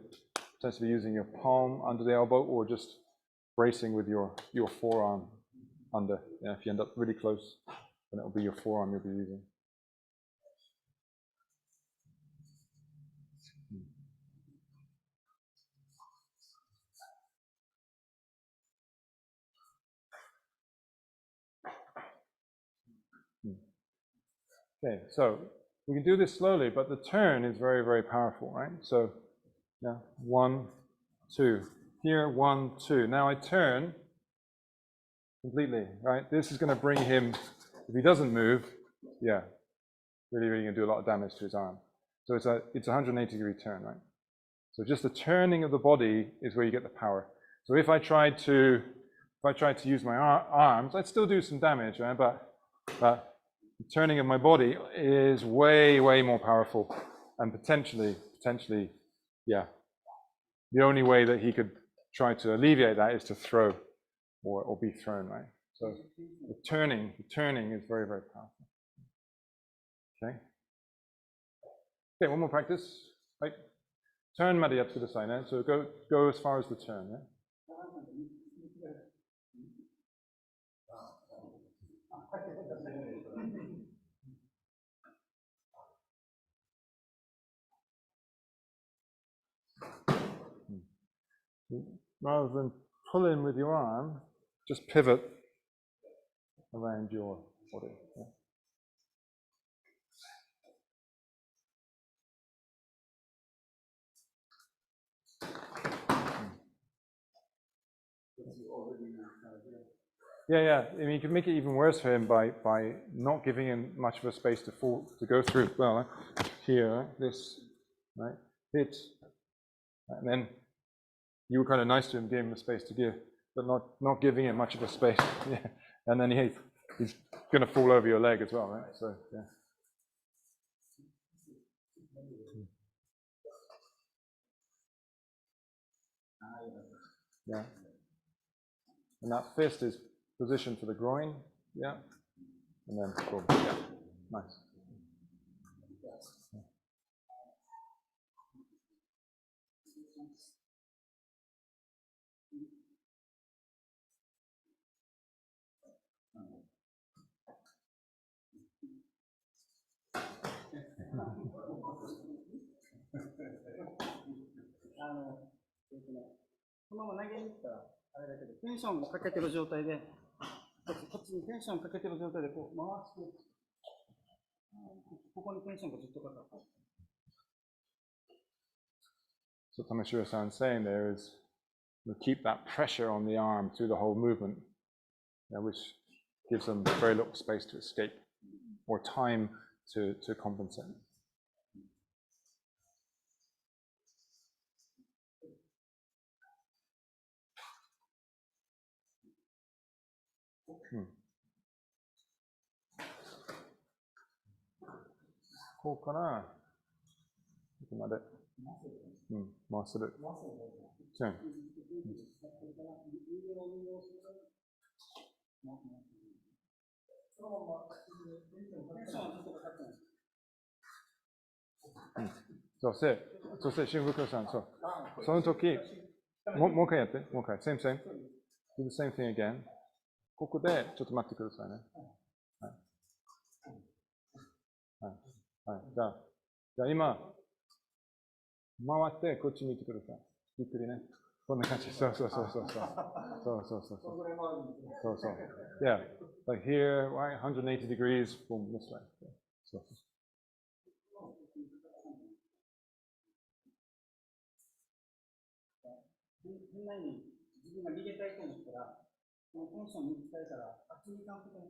potentially using your palm under the elbow or just bracing with your forearm under. Yeah, if you end up really close, then it'll be your forearm you'll be using. Okay, so we can do this slowly, but the turn is very, very powerful, right? So, yeah, 1, 2. Here, 1, 2. Now I turn completely, right? This is going to bring him, if he doesn't move, yeah, really going to do a lot of damage to his arm. So it's a 180-degree turn, right? So just the turning of the body is where you get the power. So if I tried to use my arms, I'd still do some damage, right? But the turning of my body is way, way more powerful, and potentially, yeah. The only way that he could try to alleviate that is to throw or be thrown, right? So the turning is very, very powerful. Okay. Okay, one more practice. Right. Turn made up to the side now. So go as far as the turn, yeah? Rather than pull in with your arm, just pivot around your body. Yeah. Yeah. I mean, you can make it even worse for him by not giving him much of a space to go through. Well, here, this, right, hit, and then you were kind of nice to him, gave him a space to give, but not giving him much of a space. Yeah, and then he's going to fall over your leg as well, right? So yeah. Yeah. And that fist is positioned for the groin, yeah. And then boom, yeah. Nice. Yeah. このまま投げに行ったら、あれだけど、テンションをかけてる状態で、こっちにテンションをかけてる状態でこう回して、ここにテンションがずっとかかって。So Tamashiro-san saying there is to keep that pressure on the arm through the whole movement, which gives them very little space to escape or time to compensate. Cool, kana? Muscle. Turn. So say, Shinfuku-san, so. その時、もう一回やって、もう一回。Same. Do the same thing again. ここでちょっと待ってくださいね。はい。じゃあ今、回ってこっち見てください。ゆっくりね。こんな感じ。そう。Yeah. Like here, right? 180 degrees, boom, this way. そう。変な意味、自分が逃げたいと思ったら、このテンションに伝えたら、あっちに行かんといけない。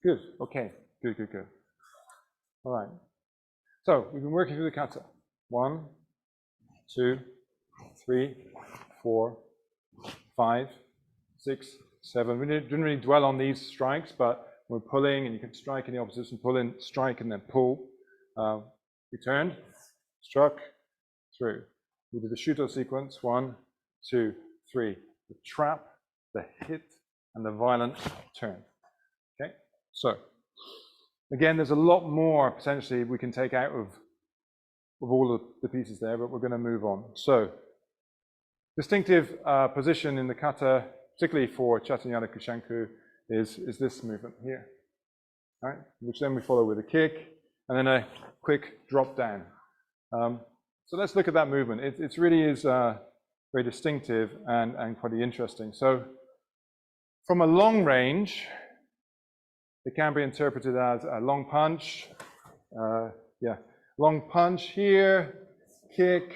Good. Okay. Good. All right. So we've been working through the kata. 1, 2, 3, 4, 5, 6, 7. We didn't really dwell on these strikes, but we're pulling, and you can strike in the opposition, pull in, strike, and then pull. Returned, struck, through. We did the shuto sequence. 1, 2, 3. The trap, the hit, and the violent turn. Okay. So, again, there's a lot more potentially we can take out of all of the pieces there, but we're going to move on. So, distinctive position in the kata, particularly for Chatanyara Kusanku, is this movement here, right? Which then we follow with a kick and then a quick drop down. So let's look at that movement. It really is very distinctive and quite interesting. So, from a long range, it can be interpreted as a long punch, long punch here, kick,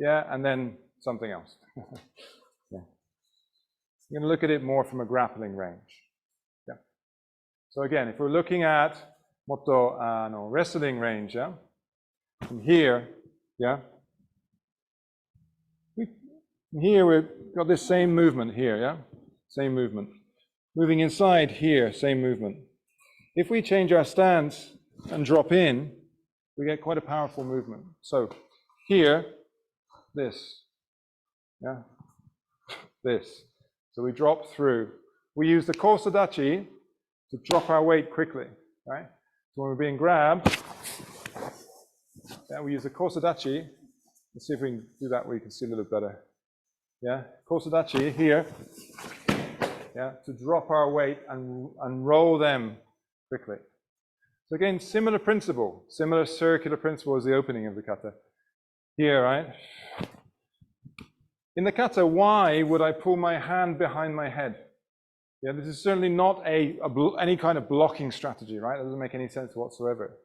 and then something else. Yeah. I'm going to look at it more from a grappling range. Yeah. So again, if we're looking at motto wrestling range, from here, here we've got this same movement here, same movement. Moving inside here, same movement. If we change our stance and drop in, we get quite a powerful movement. So here, this, this. So we drop through. We use the kosadachi to drop our weight quickly, right? So when we're being grabbed, Yeah, we use the kosadachi. Let's see if we can do that where you can see a little better. Yeah, kosadachi here. Yeah, to drop our weight and roll them quickly. So again, similar principle, similar circular principle as the opening of the kata. Here, right? In the kata, why would I pull my hand behind my head? Yeah, this is certainly not any kind of blocking strategy, right? That doesn't make any sense whatsoever.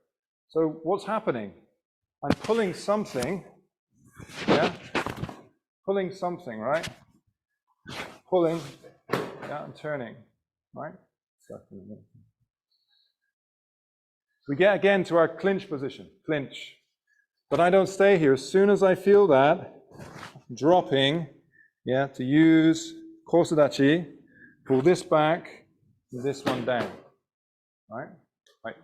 So what's happening? I'm pulling something, yeah? Pulling something, right? Pulling, yeah, and turning, right? We get again to our clinch position, clinch. But I don't stay here. As soon as I feel that, dropping, yeah, to use kosadachi, pull this back, this one down, right? Right.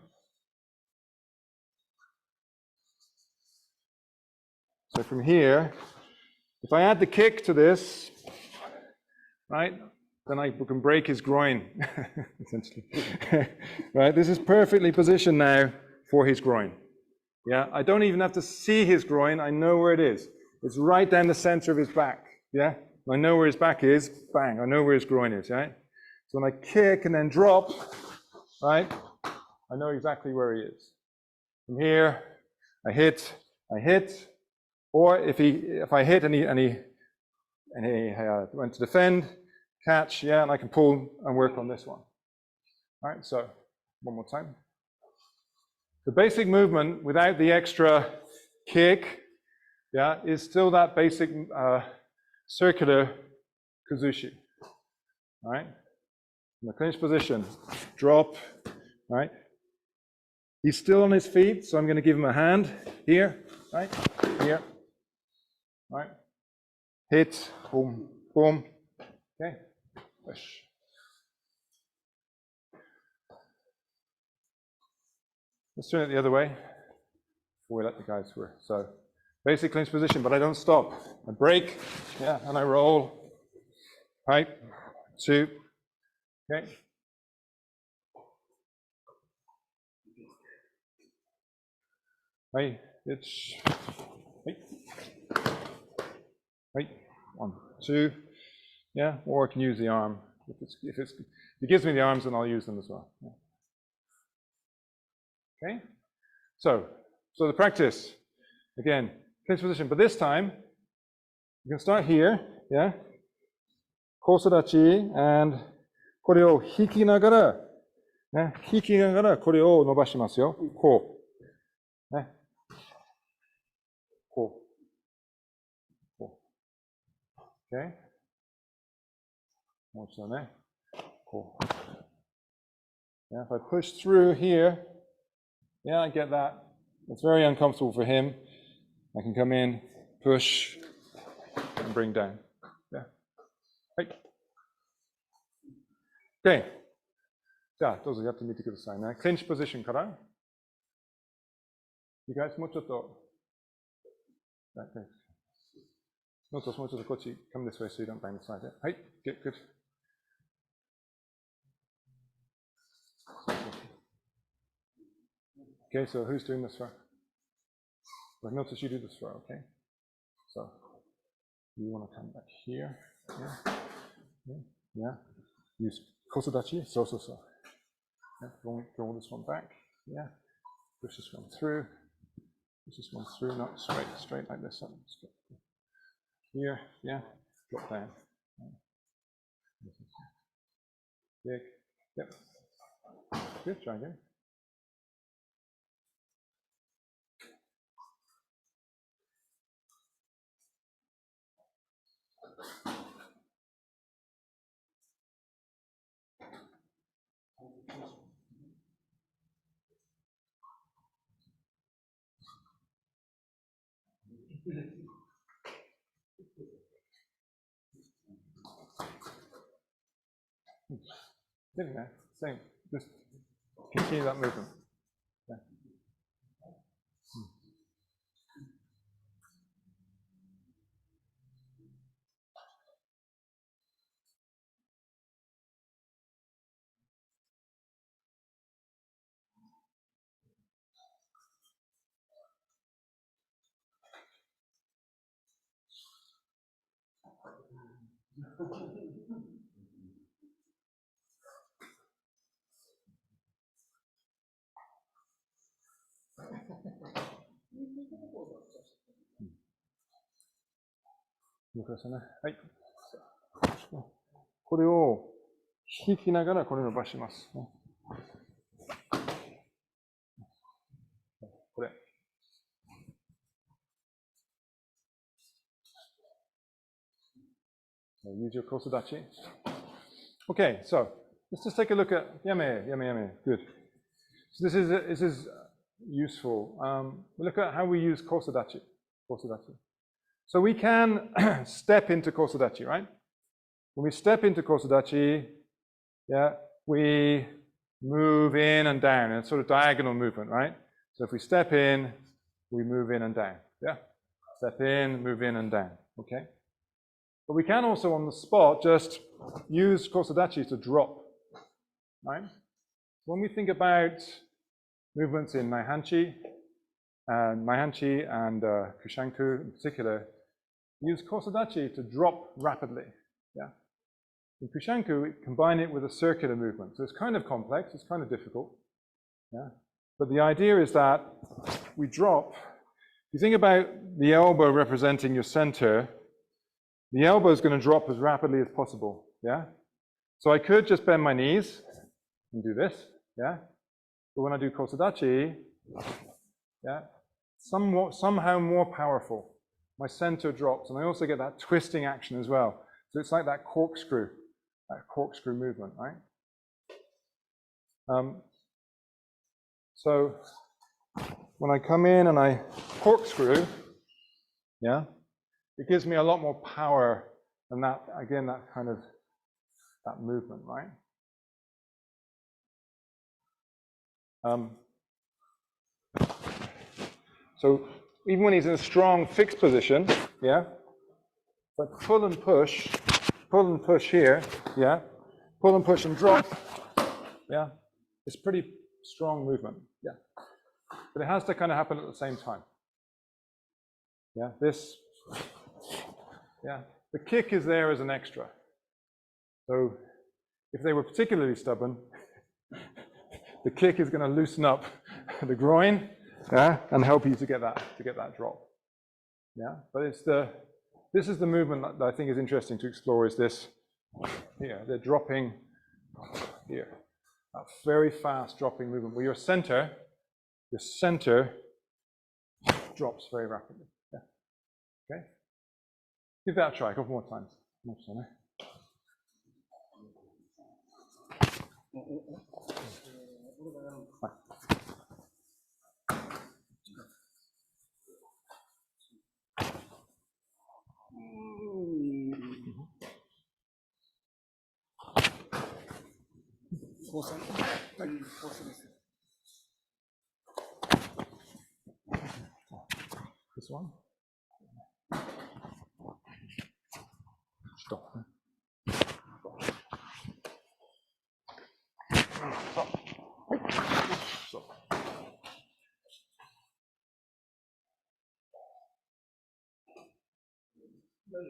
So from here, if I add the kick to this, right, then I can break his groin, essentially. Right, this is perfectly positioned now for his groin. Yeah, I don't even have to see his groin, I know where it is. It's right down the center of his back, yeah? I know where his back is, bang, I know where his groin is, right? So when I kick and then drop, right, I know exactly where he is. From here, I hit, or if I hit and he went to defend, catch, yeah, and I can pull and work on this one. All right, so one more time. The basic movement without the extra kick, yeah, is still that basic circular kuzushi. All right, in the clinch position, drop, right? He's still on his feet, so I'm going to give him a hand here, right? Here, right? Hit, boom, boom. Okay, push. Let's turn it the other way before we let the guys through. So, basic clinch position, but I don't stop. I break, yeah, and I roll. Right, 2, okay. Right, it's right, 1, 2, yeah, or I can use the arm. If it gives me the arms, then I'll use them as well. Yeah. Okay, so the practice, again, clinch position, but this time, you can start here, yeah, kosadachi, and これを引きながら、ね、引きながらこれを伸ばしますよ。こう。ね。こう。こう。Okay? もう一度ね。こう。Yeah, if I push through here, yeah, I get that. It's very uncomfortable for him. I can come in, push, and bring down. Yeah. Right. Okay. じゃあ、どうぞやってみてくださいね。クリンチポジションから。You guys, もうちょっと。もうちょっとこっち。Come this way so you don't bang the side. はい。Good, good. Okay, so who's doing this for? I've noticed you do this for, okay? So, you want to come back here. Yeah. Yeah. Use kosadachi. So. Yeah. Roll this one back. Yeah. Push this one through. Push this one through, not straight like this. Here. Yeah. Drop down. Big. Yep. Good. Try again. Getting there. Same. Just continue that movement. Yeah. 見てくださいね。はい。これを引きながらこれを伸ばします。これ。Use your kosodachi. Okay, so let's just take a look at yame. Good. So this is useful. We look at how we use kosodachi. So we can step into kosodachi, right? When we step into kosodachi, yeah, we move in and down, and sort of diagonal movement, right? So if we step in, we move in and down, yeah? Step in, move in and down, okay? But we can also, on the spot, just use kosodachi to drop, right? When we think about movements in Naihanchi and Kusanku in particular, use kosodachi to drop rapidly, yeah? In Kusanku, we combine it with a circular movement. So it's kind of complex, it's kind of difficult, yeah? But the idea is that we drop. If you think about the elbow representing your center, the elbow is going to drop as rapidly as possible, yeah? So I could just bend my knees and do this, yeah? But when I do kosodachi, yeah, somehow more powerful. My center drops, and I also get that twisting action as well. So it's like that corkscrew movement, right? So when I come in and I corkscrew, yeah, it gives me a lot more power than that, again, that kind of, that movement, right? So even when he's in a strong fixed position, yeah, but pull and push here, yeah, pull and push and drop, yeah, it's pretty strong movement, yeah. But it has to kind of happen at the same time. Yeah, this, yeah, the kick is there as an extra. So if they were particularly stubborn, the kick is going to loosen up the groin, yeah, and help you to get that drop. Yeah, but this is the movement that I think is interesting to explore, is this here. They're dropping here. That very fast dropping movement where your center drops very rapidly. Yeah. Okay. Give that a try a couple more times. This one. Stop. Stop. Good.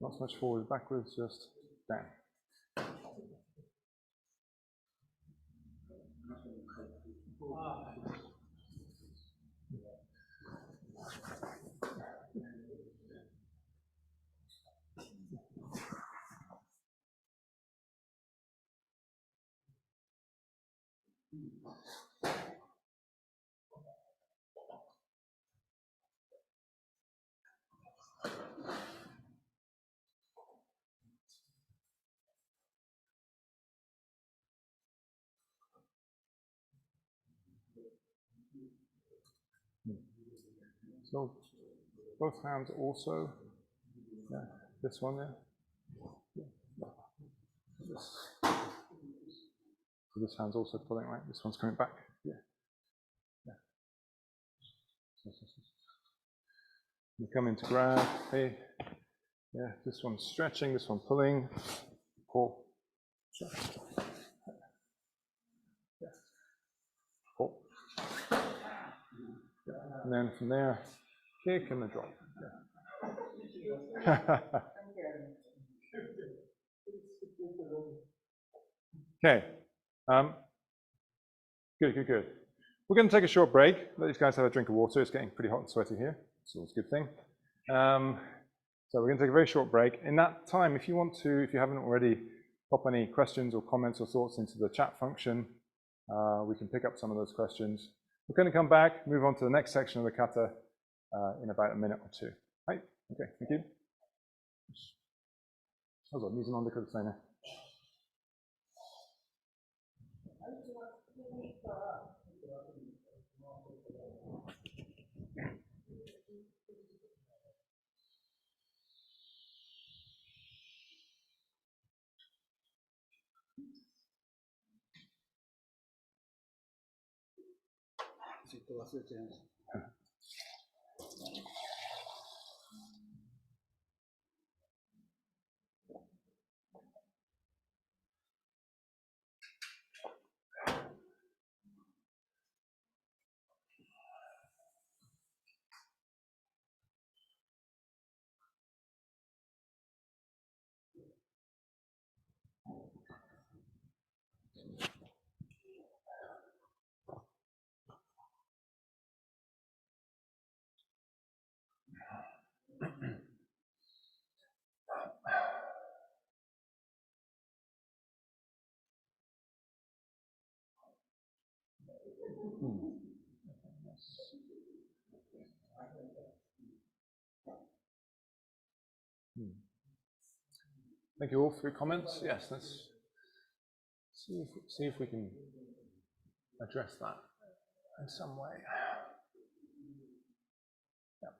Not so much forward, backwards, just down. So both hands also, yeah, this one there. Yeah. So this hand's also pulling, right? This one's coming back. Yeah. You come into grab, hey, yeah, this one's stretching, this one pulling, pull, yeah. Pull. Yeah. And then from there, kick and then drop. Yeah. Okay. Good. We're going to take a short break. Let these guys have a drink of water. It's getting pretty hot and sweaty here. It's always a good thing. So we're going to take a very short break. In that time, if you want to, if you haven't already, pop any questions or comments or thoughts into the chat function. We can pick up some of those questions. We're going to come back, move on to the next section of the kata in about a minute or two. Right? Okay, thank you. mise en ondeくださいね。ちょっと忘れちゃいました。Thank you all for your comments. Yes, let's see if we can address that in some way. Yeah.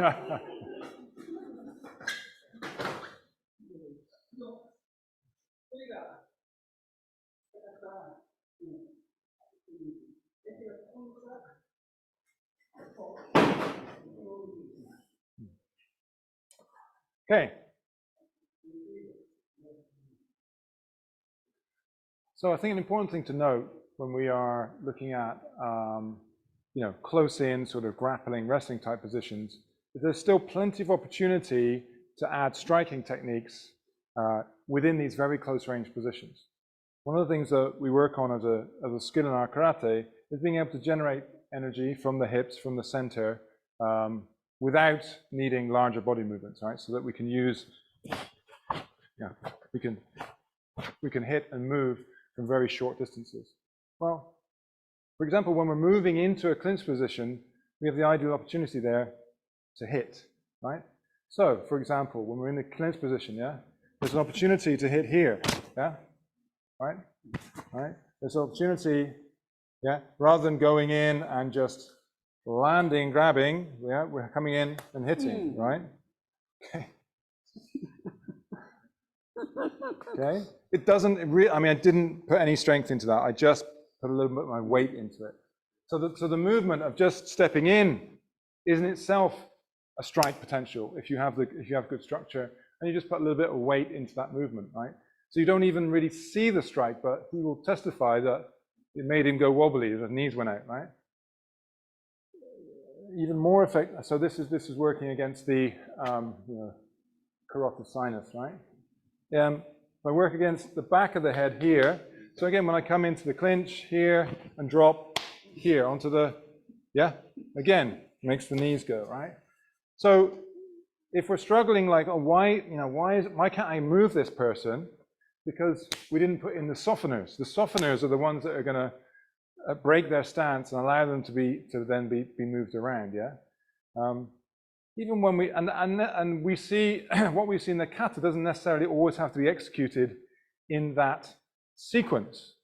Okay. Okay. So I think an important thing to note when we are looking at close in sort of grappling, wrestling type positions, is there's still plenty of opportunity to add striking techniques within these very close range positions. One of the things that we work on as a skill in our karate is being able to generate energy from the hips, from the center, without needing larger body movements, right? So that we can use, we can hit and move from very short distances. Well, for example, when we're moving into a clinch position, we have the ideal opportunity there to hit, right? So, for example, when we're in the clinch position, there's an opportunity to hit here, right? There's an opportunity, rather than going in and just landing, grabbing, we're coming in and hitting, right? Okay. Okay. It doesn't really, I didn't put any strength into that. I just put a little bit of my weight into it. So the movement of just stepping in is in itself a strike potential if you have good structure and you just put a little bit of weight into that movement, right? So you don't even really see the strike, but he will testify that it made him go wobbly, his knees went out, right? Even more effective. So this is working against the carotid sinus, right? If I work against the back of the head here, so again, when I come into the clinch here and drop here onto the, again, makes the knees go, right? So if we're struggling like, oh, why can't I move this person? Because we didn't put in the softeners. The softeners are the ones that are going to break their stance and allow them to then be moved around, even when we see what we see in the kata doesn't necessarily always have to be executed in that sequence.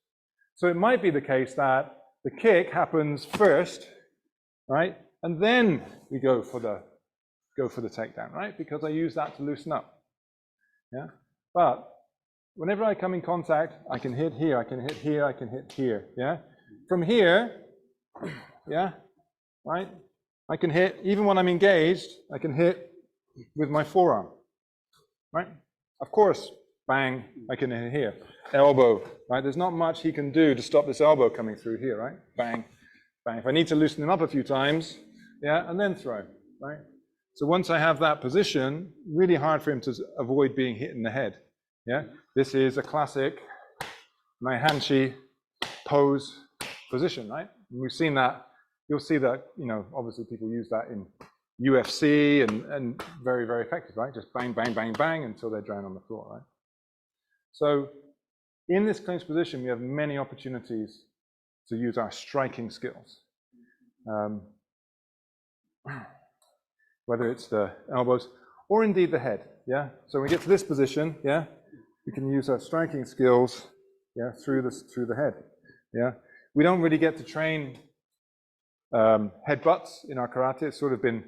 So it might be the case that the kick happens first, right, and then we go for the takedown, right, because I use that to loosen up, But whenever I come in contact, I can hit here, I can hit here, I can hit here, From here, right? I can hit, even when I'm engaged, I can hit with my forearm, right? Of course, bang, I can hit here. Elbow, right? There's not much he can do to stop this elbow coming through here, right? Bang, bang. If I need to loosen him up a few times, and then throw, right? So once I have that position, really hard for him to avoid being hit in the head, This is a classic Naihanchi pose position, right? And we've seen that. You'll see that, obviously people use that in UFC and very, very effective, right? Just bang, bang, bang, bang until they drown on the floor, right? So in this clinch position, we have many opportunities to use our striking skills. Whether it's the elbows or indeed the head, So when we get to this position, we can use our striking skills, through the head, We don't really get to train headbutts in our karate. It's sort of been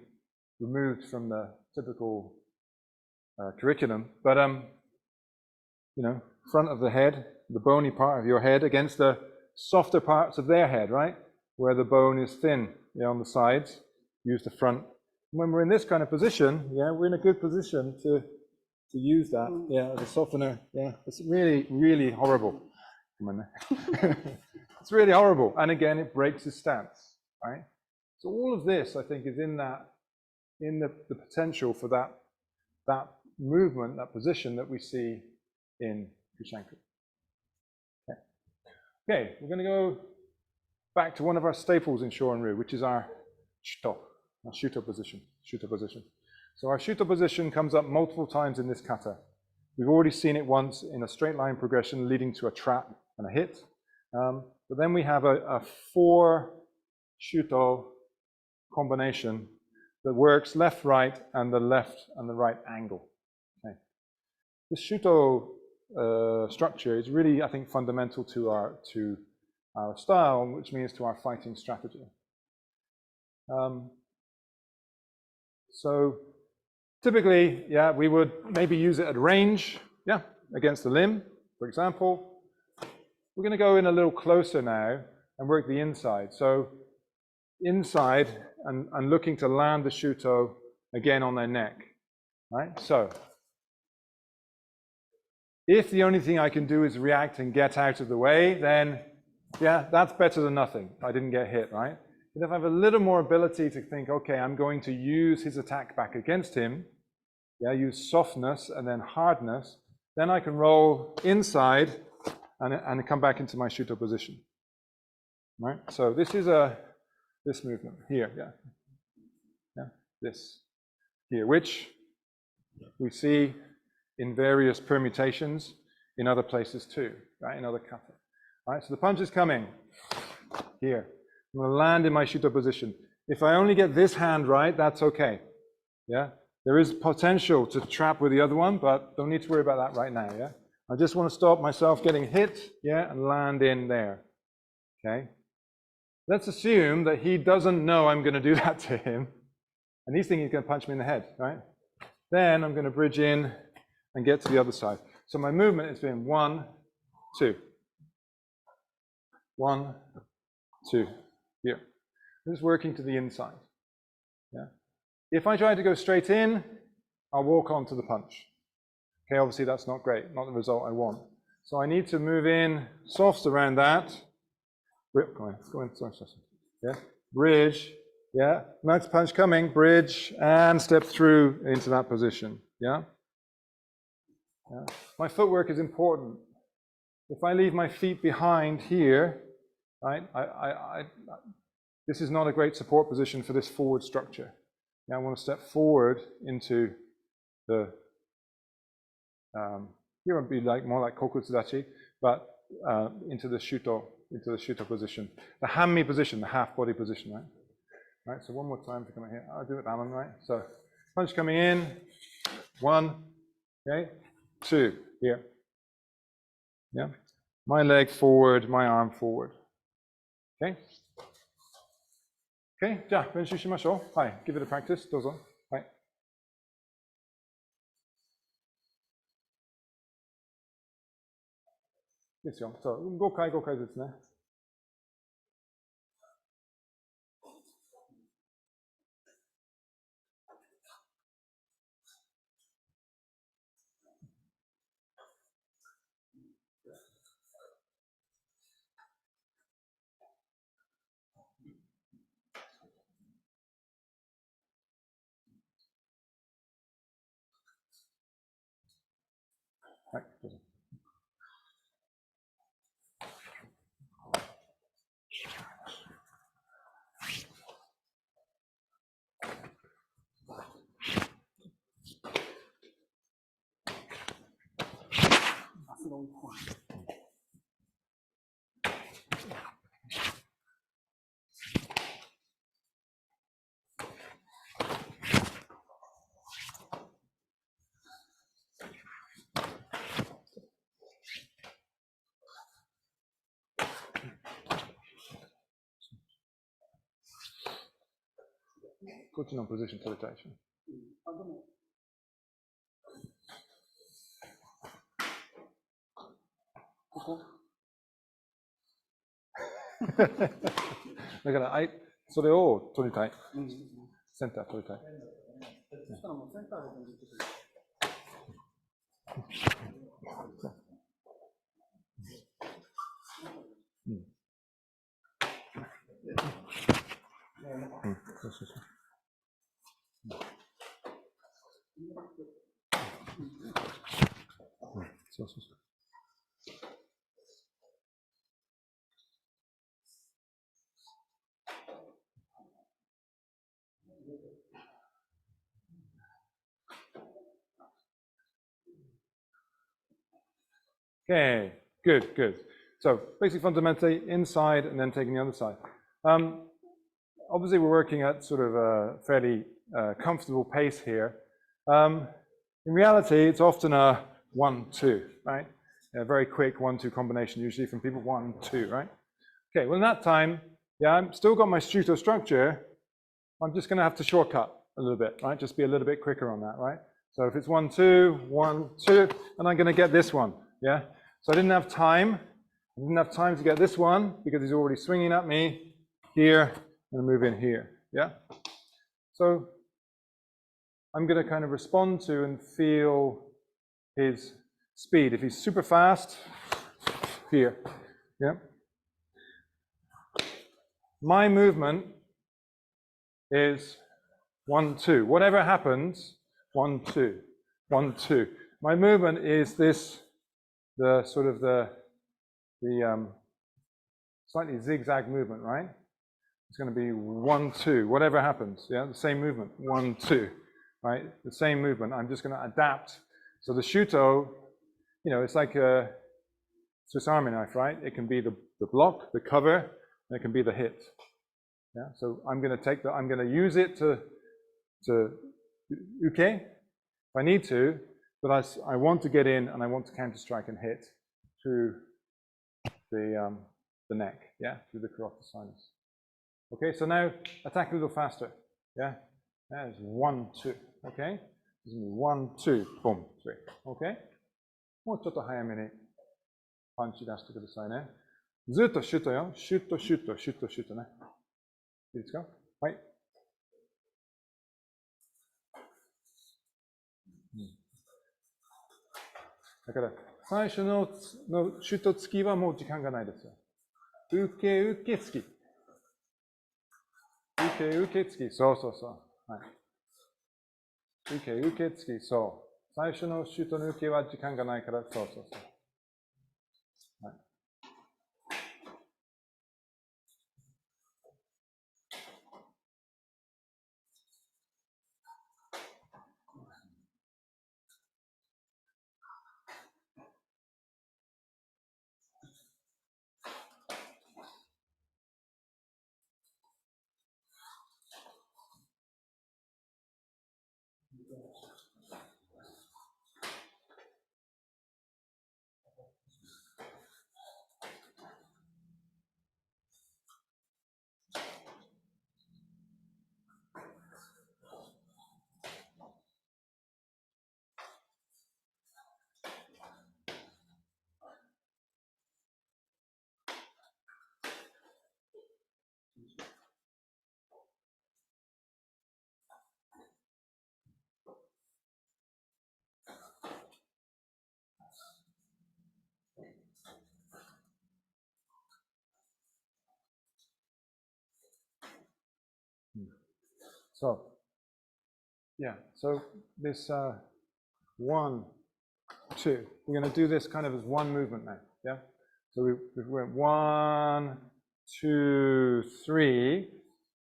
removed from the typical curriculum. But front of the head, the bony part of your head against the softer parts of their head, right? Where the bone is thin, on the sides. Use the front. When we're in this kind of position, we're in a good position to use that, as a softener. It's really, really horrible. It's really horrible. And again, it breaks his stance, right? So all of this, I think, is in the potential for that movement, that position that we see in Kusanku. Okay, we're going to go back to one of our staples in Shorin-ryu, which is our shuto position. So our shuto position comes up multiple times in this kata. We've already seen it once in a straight line progression leading to a trap and a hit. But then we have a 4 shuto combination that works left, right, and the left and the right angle. Okay. The shuto structure is really, I think, fundamental to our style, which means to our fighting strategy. So typically, we would maybe use it at range, against the limb, for example. We're going to go in a little closer now and work the inside. So inside and looking to land the shuto again on their neck, right? So if the only thing I can do is react and get out of the way, then that's better than nothing. I didn't get hit, right? But if I have a little more ability to think, okay, I'm going to use his attack back against him, use softness and then hardness, then I can roll inside and come back into my shuto position, right? So this is this movement here, this here, which we see in various permutations in other places too, right? In other kata. All right, so the punch is coming here. I'm going to land in my shuto position. If I only get this hand right, that's okay. There is potential to trap with the other one, but don't need to worry about that right now. I just want to stop myself getting hit, and land in there. Okay. Let's assume that he doesn't know I'm going to do that to him, and he's thinking he's going to punch me in the head, right? Then I'm going to bridge in and get to the other side. So my movement has been 1, 2. 1, 2. Here. This is working to the inside. If I try to go straight in, I'll walk onto the punch. Okay, obviously that's not great, not the result I want. So I need to move in softs around that. Go in. Yeah, bridge. Yeah, next punch coming, bridge, and step through into that position. Yeah. Yeah. My footwork is important. If I leave my feet behind here, right, this is not a great support position for this forward structure. Now I want to step forward into the, here would be like more like kokutsudachi, but into the shuto position, the hammi position, the half body position, right? Right. So one more time to come in here. I'll do it, Alan, right? So punch coming in, 1, okay, 2, here. Yeah. My leg forward, my arm forward. Okay. Okay. じゃあ練習しましょう。はい。Give it a practice. どうぞ。はい。ですよ。そう。5回ですね。はい。どうぞ。こっちのポジション取りたいでしょ。ここだからそれを取りたい。センター取りたい。そしたらもうセンターで取りたい。そうそうそう。そうそうそう。Okay, good. So basically fundamentally inside and then taking the other side. Obviously we're working at sort of a fairly comfortable pace here. In reality, it's often a 1-2, right? A very quick 1-2 combination, usually from people 1-2, right? Okay, well in that time, yeah, I've still got my shuto structure. I'm just going to have to shortcut a little bit, right? Just be a little bit quicker on that, right? So if it's 1-2, 1-2, and I'm going to get this one, yeah? So I didn't have time. I didn't have time to get this one because he's already swinging at me here and move in here, yeah? So I'm going to kind of respond to and feel his speed. If he's super fast, here, yeah? My movement is 1-2. Whatever happens, 1-2, 1-2. My movement is this, the sort of the slightly zigzag movement, right? It's going to be 1-2, whatever happens, yeah? The same movement, 1-2, right? The same movement. I'm just going to adapt. So the shuto, you know, it's like a Swiss Army knife, right? It can be the block, the cover, and it can be the hit. Yeah, so I'm going to use it to uke if I need to, but I want to get in and I want to counter strike and hit through the neck, yeah, through the carotid sinus. Okay, so now attack a little faster, yeah. That is 1-2, okay. This is 1-2, boom, 3, okay. もうちょっと早めにパンチ出してくださいね。ずっとシュートよ、シュートね。いいですか？はい。だから、最初のシュート突きはもう時間がないですよ。受け、受け、突き。受け、受け、突き。そうそうそう。はい。受け、受け、突き。そう。最初のシュートの受けは時間がないから、そうそうそう。はい。So, yeah, so this 1, 2, we're going to do this kind of as one movement now, yeah? So we went 1, 2, 3.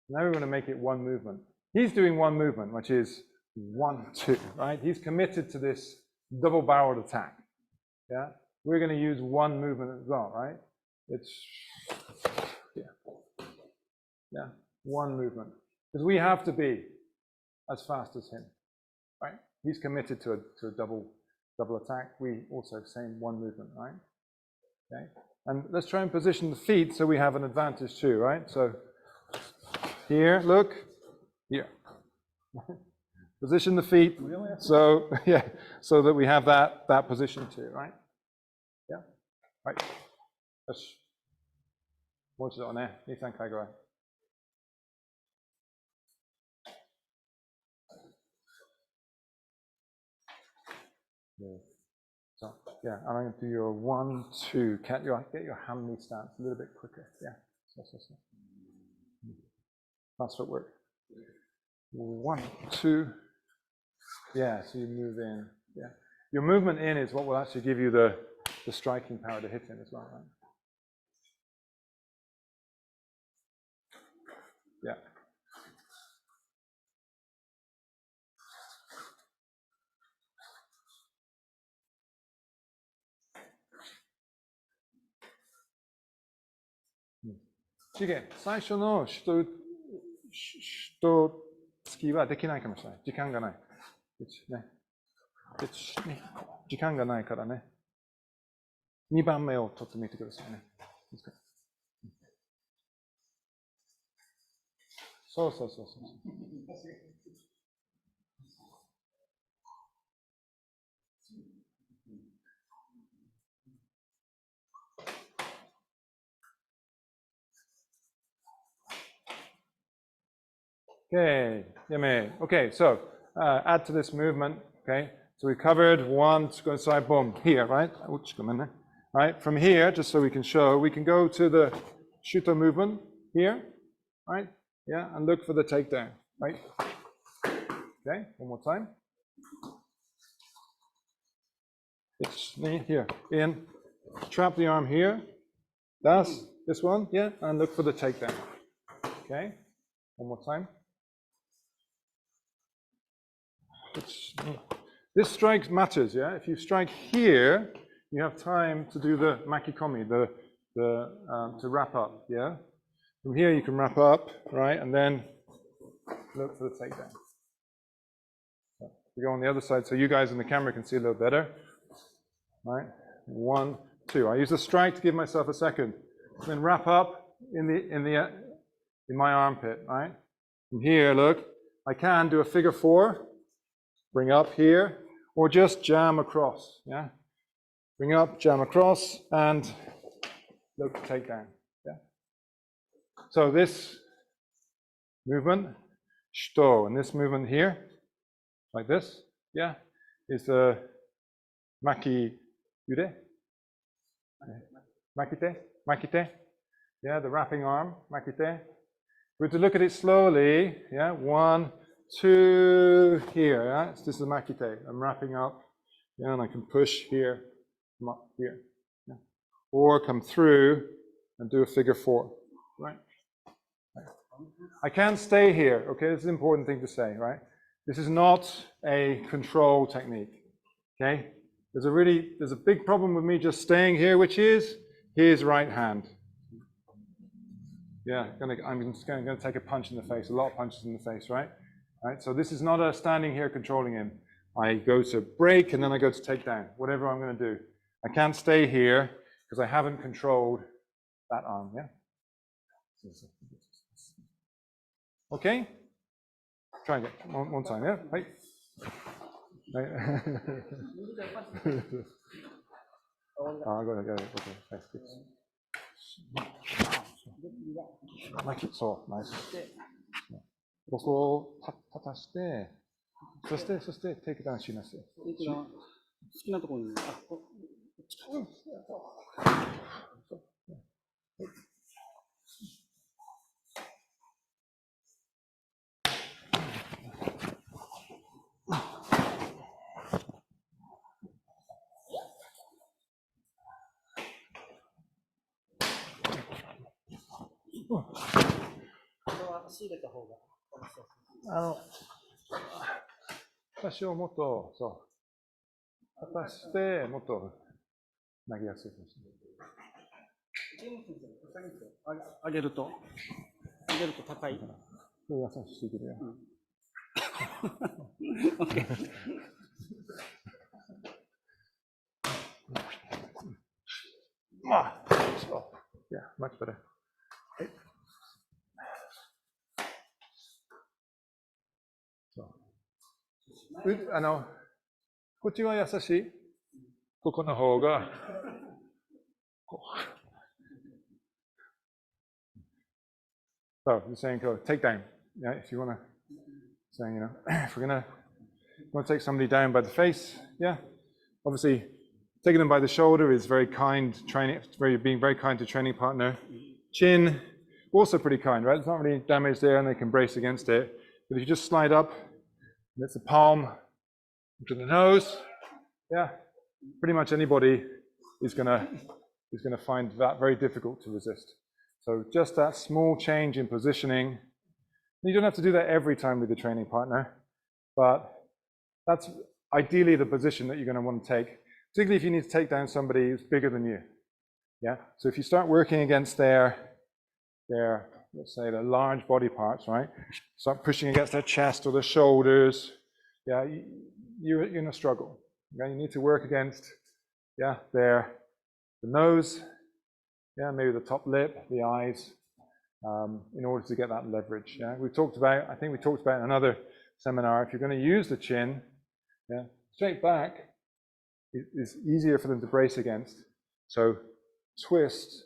Now we're going to make it one movement. He's doing one movement, which is 1, 2, right? He's committed to this double-barreled attack, yeah? We're going to use one movement as well, right? It's, yeah, one movement. Because we have to be as fast as him, right? He's committed to a double attack. We also same one movement, right? Okay. And let's try and position the feet so we have an advantage too, right? So here, look, here. Position the feet. So yeah, so that we have that position too, right? Yeah. Right. よし。もう一度ね、2、3回ぐらい。So yeah, and I'm going to do your 1, 2. Get your hand knee stance a little bit quicker. Yeah. So. Fast footwork. 1, 2. Yeah. So you move in. Yeah. Your movement in is what will actually give you the striking power to hit in as well, right? Yeah. Shige, 最初の人つきはできないかもしれない。時間がない。時間がないからね。2番目をちょっと見てくださいね。そう。Okay, Yame. Okay, so add to this movement. Okay, so we covered 1, go inside, boom, here, right? Right, from here, just so we can show, we can go to the shuto movement here, right? Yeah, and look for the takedown, right? Okay, one more time. It's here, in, trap the arm here. That's this one, yeah, and look for the takedown. Okay, one more time. This strike matters, yeah? If you strike here, you have time to do the makikomi, to wrap up, yeah? From here you can wrap up, right? And then look for the takedown. So we go on the other side so you guys in the camera can see a little better. Right? 1, 2. I use the strike to give myself a second. Then wrap up in my armpit, right? From here, look, I can do a figure 4. Bring up here, or just jam across, yeah? Bring up, jam across, and look, take down, yeah? So this movement, shito, and this movement here, like this, yeah, is the maki Yude? Makite? Makite? Yeah, the wrapping arm, makite. We're to look at it slowly. Yeah, 1, 2, here. Yeah, this is the makite. I'm wrapping up. Yeah, and I can push here, come up here. Yeah. Or come through and do a figure 4. Right? I can't stay here. Okay, this is an important thing to say, right? This is not a control technique. Okay? There's a big problem with me just staying here, which is his right hand. Yeah, I'm just going to take a punch in the face, a lot of punches in the face, right? Right. So this is not a standing here controlling him. I go to break and then I go to take down, whatever I'm going to do. I can't stay here because I haven't controlled that arm, yeah? Okay? Try again, one time, yeah? Right. Got it, okay, nice, good. Like it, so, nice. ここを立たして、そしてテイクダウンします。好きなところに、仕入れた方が私をもっとそう立たしてもっと投げやすいかもしれない。上げると高い。優しすぎるよ。Yeah, much better. こっちは優しい。ここの方が。So you're saying go take down. Yeah, if you want to saying, if we're want to take somebody down by the face, yeah. Obviously, taking them by the shoulder is very kind being very kind to training partner. Chin, also pretty kind, right? There's not really damage there and they can brace against it. But if you just slide up, that's the palm to the nose, yeah, pretty much anybody is gonna find that very difficult to resist. So just that small change in positioning. You don't have to do that every time with the training partner, but that's ideally the position that you're going to want to take, particularly if you need to take down somebody who's bigger than you. Yeah. So if you start working against their let's say their large body parts, right? Start pushing against their chest or their shoulders. Yeah, you're in a struggle. Okay? You need to work against, the nose, maybe the top lip, the eyes, in order to get that leverage. Yeah, I think we talked about in another seminar, if you're going to use the chin, straight back is easier for them to brace against. So twist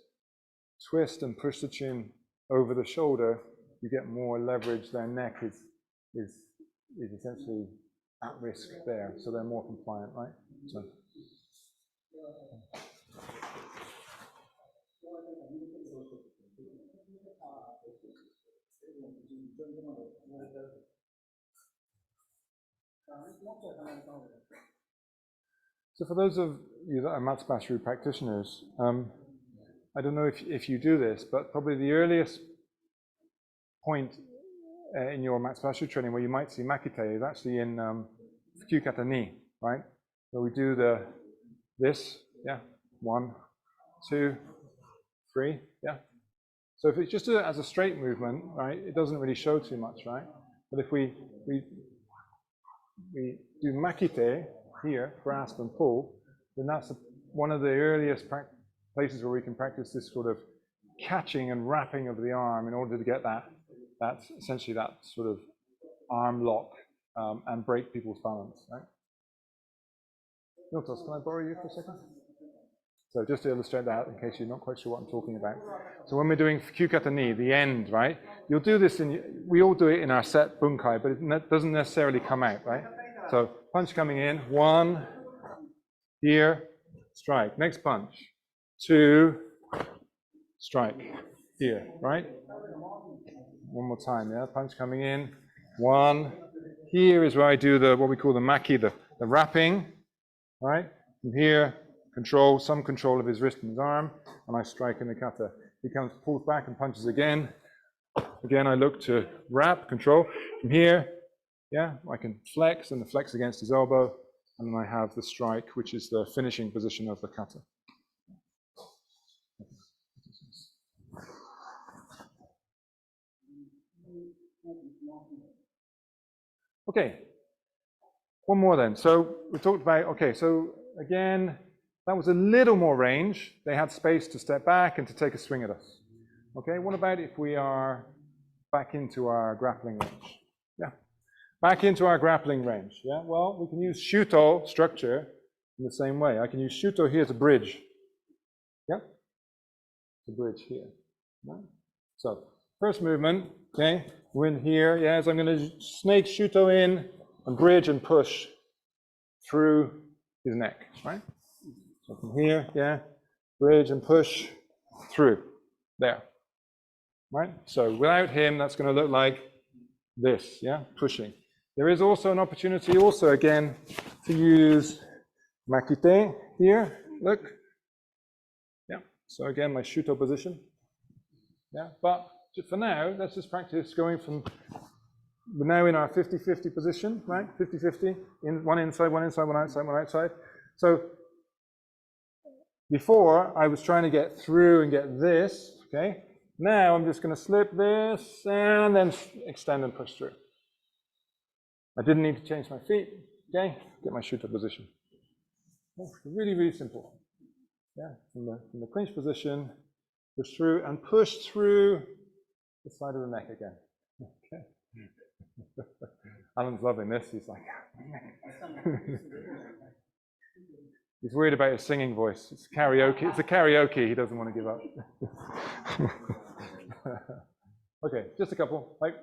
and push the chin over the shoulder, you get more leverage. Their neck is essentially at risk there, so they're more compliant, right? So. So for those of you that are Matsubayashiryu practitioners, I don't know if you do this, but probably the earliest point in your Matsubayashiryu training where you might see makite is actually in kata ni, right? Where we do this, 1, 2, 3, So if it's just as a straight movement, right, it doesn't really show too much, right? But if we do makite here, grasp and pull, then that's one of the earliest places where we can practice this sort of catching and wrapping of the arm in order to get that essentially that sort of arm lock and break people's balance, right? Miltos, can I borrow you for a second? So just to illustrate that, in case you're not quite sure what I'm talking about. So when we're doing kata ni, the end, right? You'll do this we all do it in our set bunkai, but it doesn't necessarily come out, right? So punch coming in, 1, here, strike. Next punch. 2, strike. Here, right? One more time, yeah? Punch coming in. 1. Here is where I do the what we call the maki, the wrapping, right? From here, some control of his wrist and his arm, and I strike in the kata. He pulls back and punches again. Again, I look to wrap, control. From here, yeah, I can flex and the flex against his elbow, and then I have the strike, which is the finishing position of the kata. Okay, one more then. So we talked about, okay, so again, that was a little more range. They had space to step back and to take a swing at us. Okay, what about if we are back into our grappling range? Yeah, back into our grappling range. Yeah, well, we can use shuto structure in the same way. I can use shuto here as a bridge. Yeah, it's a bridge here. Right? So, first movement, okay, we're in here. Yes, I'm going to snake shuto in and bridge and push through his neck, right? So from here, yeah, bridge and push through there, right? So without him, that's going to look like this, yeah, pushing. There is also an opportunity also, again, to use makite here, look. Yeah, so again, my shuto position. Yeah, but for now, let's just practice going from, we're now in our 50-50 position, right? 50-50, one inside, one outside, one outside. So before, I was trying to get through and get this, okay? Now I'm just going to slip this and then extend and push through. I didn't need to change my feet, okay? Get my shuto position. Really, really simple. Yeah, from the clinch position, push through and push through the side of the neck again. Okay. Alan's loving this. He's like, he's worried about his singing voice. It's karaoke. It's a karaoke. He doesn't want to give up. Okay, just a couple. Like.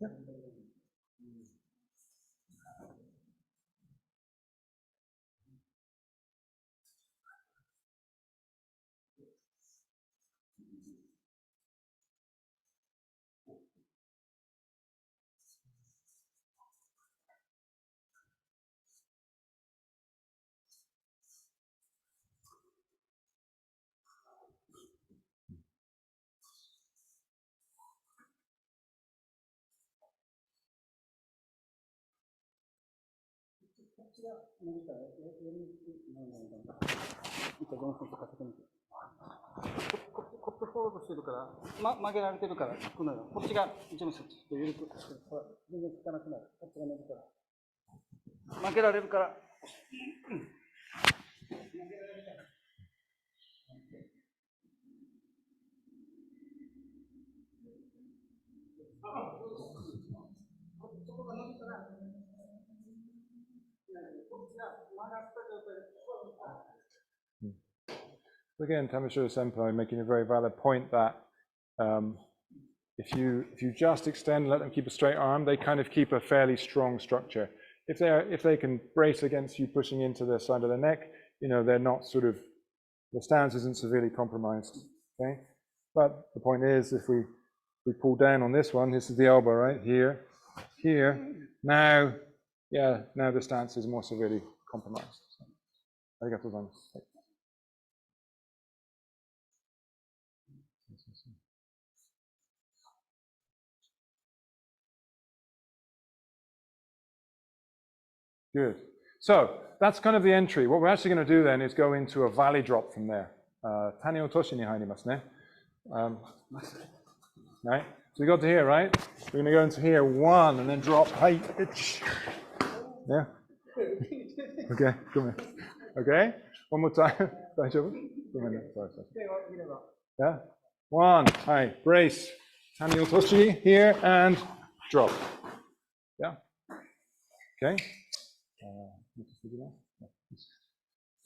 Yeah.コップフォードしてるから、曲げられてるから、このようこっちがジェムスちょっと緩くして、全然効かなくなる。こっちが伸びたら。曲げられるから。そこが伸びたら、こっちが曲がった状態で。Again, Tamashiro Senpai making a very valid point that if you just extend, let them keep a straight arm, they kind of keep a fairly strong structure. If they can brace against you pushing into the side of the neck, you know, they're not sort of, the stance isn't severely compromised. Okay, but the point is, if we pull down on this one, this is the elbow, right here. Now, yeah, now the stance is more severely compromised. Arigatou gozaimasu. Good. So that's kind of the entry. What we're actually going to do then is go into a valley drop from there. Tani o toshi ni hairimasu ne. Right? So we got to here, right? We're going to go into here, 1, and then drop height. Yeah? Okay, come here. Okay? One more time. Sorry. Yeah? 1, hi, brace. Tani otoshi here and drop. Yeah. Okay.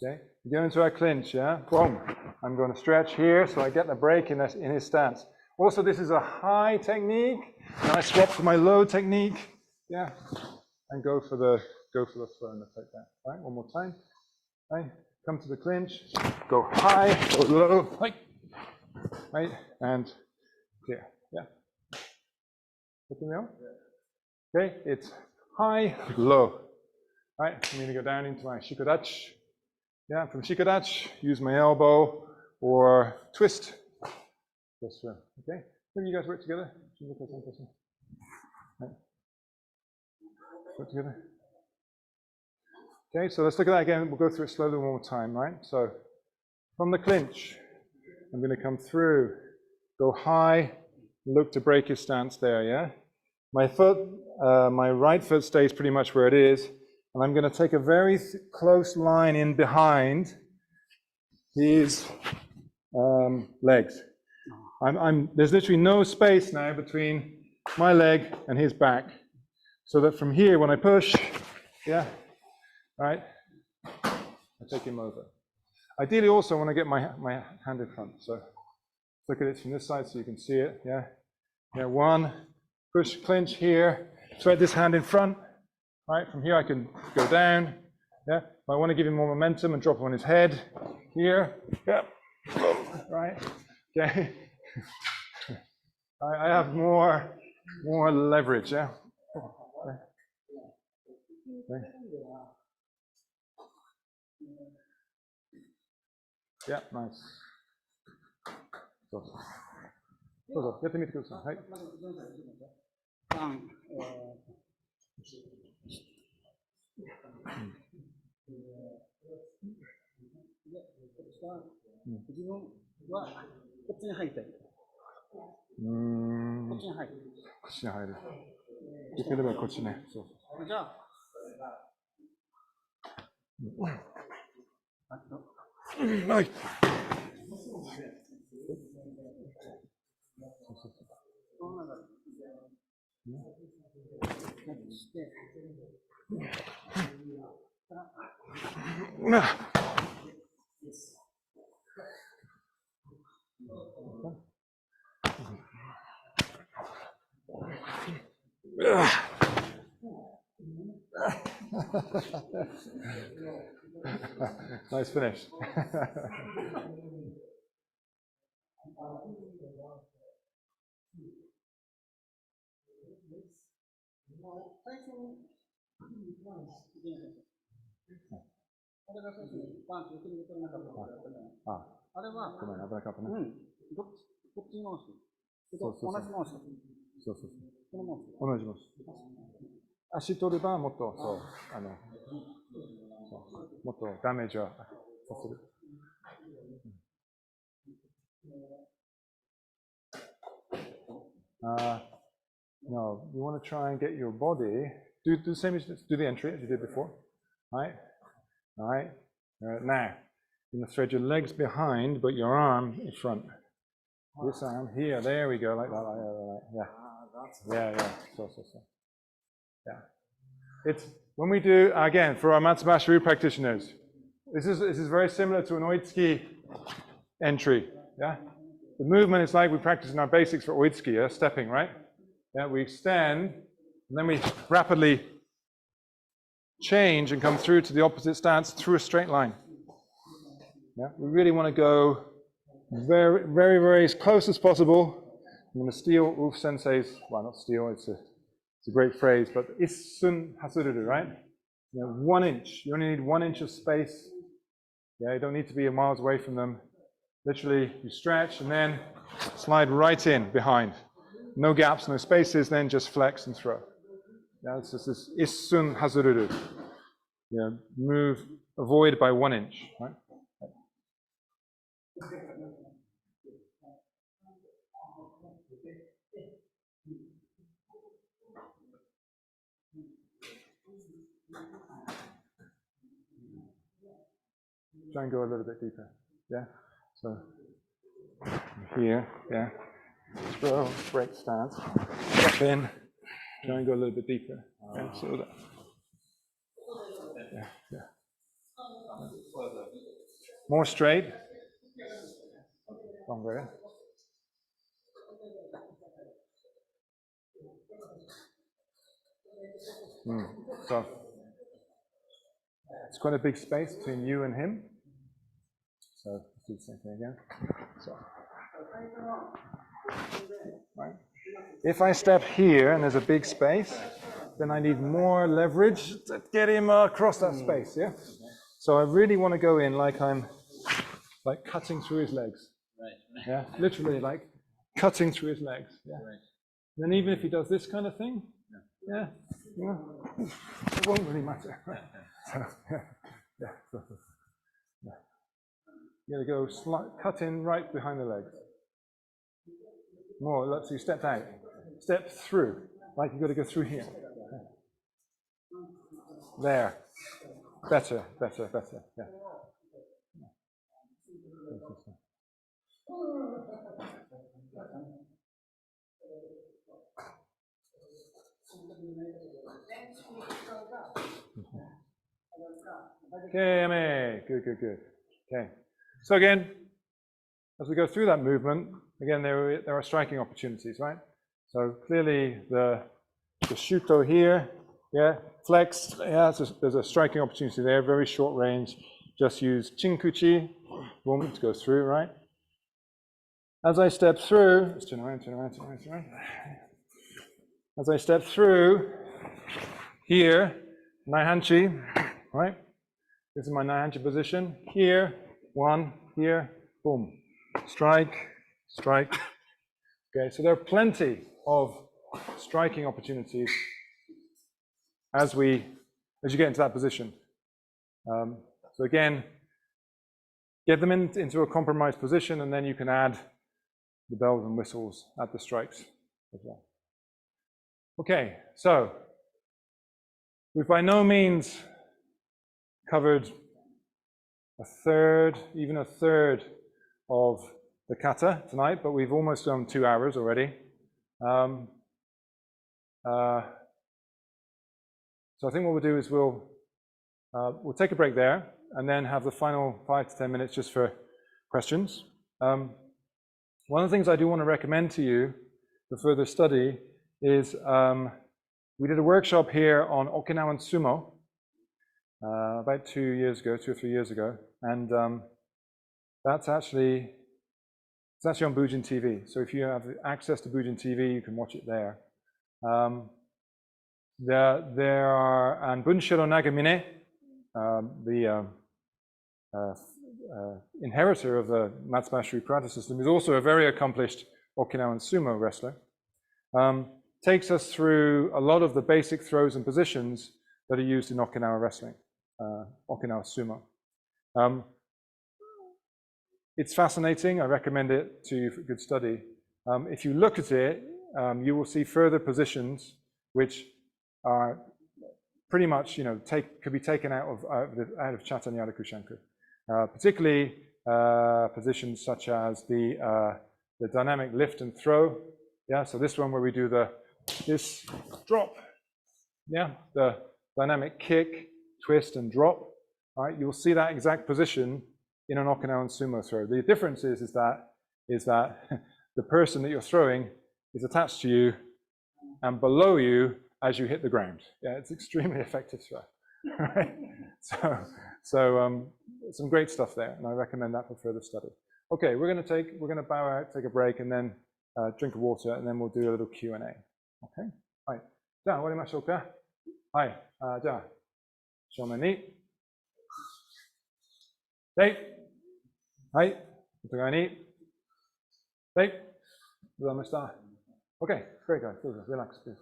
Okay. We go into our clinch. Yeah. Boom. I'm going to stretch here so I get a break in his stance. Also, this is a high technique, and I swap to my low technique. Yeah. And go for the throw and the takedown. Right. One more time. Right. Come to the clinch. Go high. Go low. Right. And here. Yeah. Looking down? Okay, it's high, low. Right, I'm going to go down into my shikodachi. Yeah, from shikodachi, use my elbow or twist. This way. Okay, can you guys work together? Right. Work together. Okay, so let's look at that again. We'll go through it slowly one more time, right? So from the clinch, I'm going to come through, go high, look to break his stance there, yeah? My foot, my right foot stays pretty much where it is, and I'm going to take a very close line in behind his legs. There's literally no space now between my leg and his back, so that from here, when I push, yeah, right, I take him over. Ideally, also, I want to get my hand in front. So look at it from this side so you can see it. Yeah, yeah. One, push, clinch here. Thread this hand in front. Right, from here I can go down. Yeah, if I want to give him more momentum and drop on his head here. Yeah, right. Okay. I have more leverage. Yeah. Okay. Okay. Yeah, nice. どうぞ、やってみてください。はい。自分はこっちに入りたい。こっちに入る。こっちに入る。できればこっちね。そうそう。じゃあ。はい。Nice finish. No, you want to try and get your body, do the same as do the entry as you did before. All right. Now, you're going to thread your legs behind, but your arm in front. This arm here, there we go, like that. Yeah. So. Yeah. It's when we do again for our Matsubayashiryu practitioners. This is very similar to an oitsuki entry. Yeah. The movement is like we practice in our basics for oitsuki, yeah? Stepping, right? Yeah, we extend, and then we rapidly change and come through to the opposite stance through a straight line. Yeah, we really want to go very, very, very as close as possible. I'm going to steal sensei's, well, not steal, it's a great phrase, but issun hasururu, right? You know, 1 inch. You only need 1 inch of space. Yeah, you don't need to be miles away from them. Literally, you stretch and then slide right in behind. No gaps, no spaces, then just flex and throw. Yeah, it's just this issun hasururu. Yeah, move, avoid by 1 inch, right? Try and go a little bit deeper. Yeah. So here, yeah. throw, break stance, step in, try and go a little bit deeper. Okay, so that. Yeah, yeah. More straight. Longer. So it's quite a big space between you and him. So let's do the same thing again. So, right. If I step here and there's a big space, then I need more leverage to get him across that space. Yeah. So I really want to go in like I'm like cutting through his legs. Right. Yeah. Literally like cutting through his legs. Yeah. Right. Then even if he does this kind of thing, yeah, it won't really matter. So, yeah. You gotta go cut in right behind the legs. More, let's see, step out. Step through, like you've got to go through here. There. Better. Yeah. Okay, Ame. Good. Okay. So again, as we go through that movement, again, there are striking opportunities, right? So clearly the shuto here, yeah, flex, yeah, there's a striking opportunity there, very short range. Just use chinkuchi, boom, to go through, right? As I step through, let's turn around. As I step through here, naihanchi, right? This is my naihanchi position. Here, one, here, boom. Strike. Okay, so there are plenty of striking opportunities as you get into that position. So again, get them into a compromised position, and then you can add the bells and whistles at the strikes as well. Okay, so we've by no means covered even a third of the kata tonight, but we've almost done 2 hours already. So I think what we'll do is we'll take a break there and then have the final 5 to 10 minutes just for questions. One of the things I do want to recommend to you for further study is we did a workshop here on Okinawan sumo about 2 or 3 years ago, and it's actually on Bujin TV. So if you have access to Bujin TV, you can watch it there. There are, and Bunshiro Nagamine, the inheritor of the Matsubayashiryu karate system, is also a very accomplished Okinawan sumo wrestler. Takes us through a lot of the basic throws and positions that are used in Okinawa wrestling, Okinawa sumo. It's fascinating. I recommend it to you for good study. If you look at it, you will see further positions which are pretty much, could be taken out of Chatanyara Kusanku. Particularly positions such as the dynamic lift and throw. Yeah, so this one where we do this drop. Yeah, the dynamic kick, twist, and drop. All right, you'll see that exact position in an Okinawan sumo throw. The difference is that the person that you're throwing is attached to you and below you as you hit the ground. Yeah, it's extremely effective throw. Right? So some great stuff there, and I recommend that for further study. Okay, we're gonna bow out, take a break, and then drink of water, and then we'll do a little Q&A. Okay? はい。じゃあ終わりましょうか。はい。じゃあ正面に。はい。はい。お互いに。はい。ありがとうございました。Okay, great guys. Relax, please.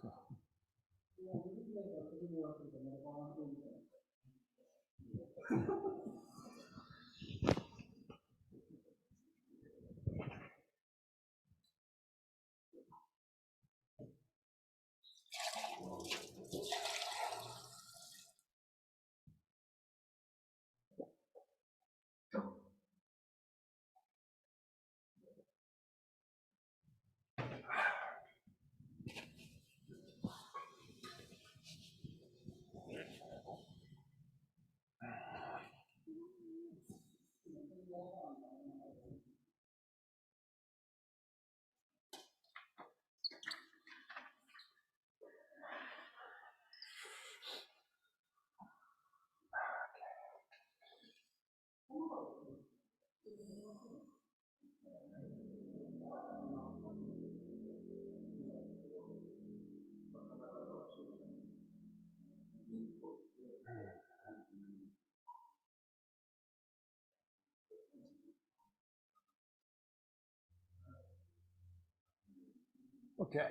Okay.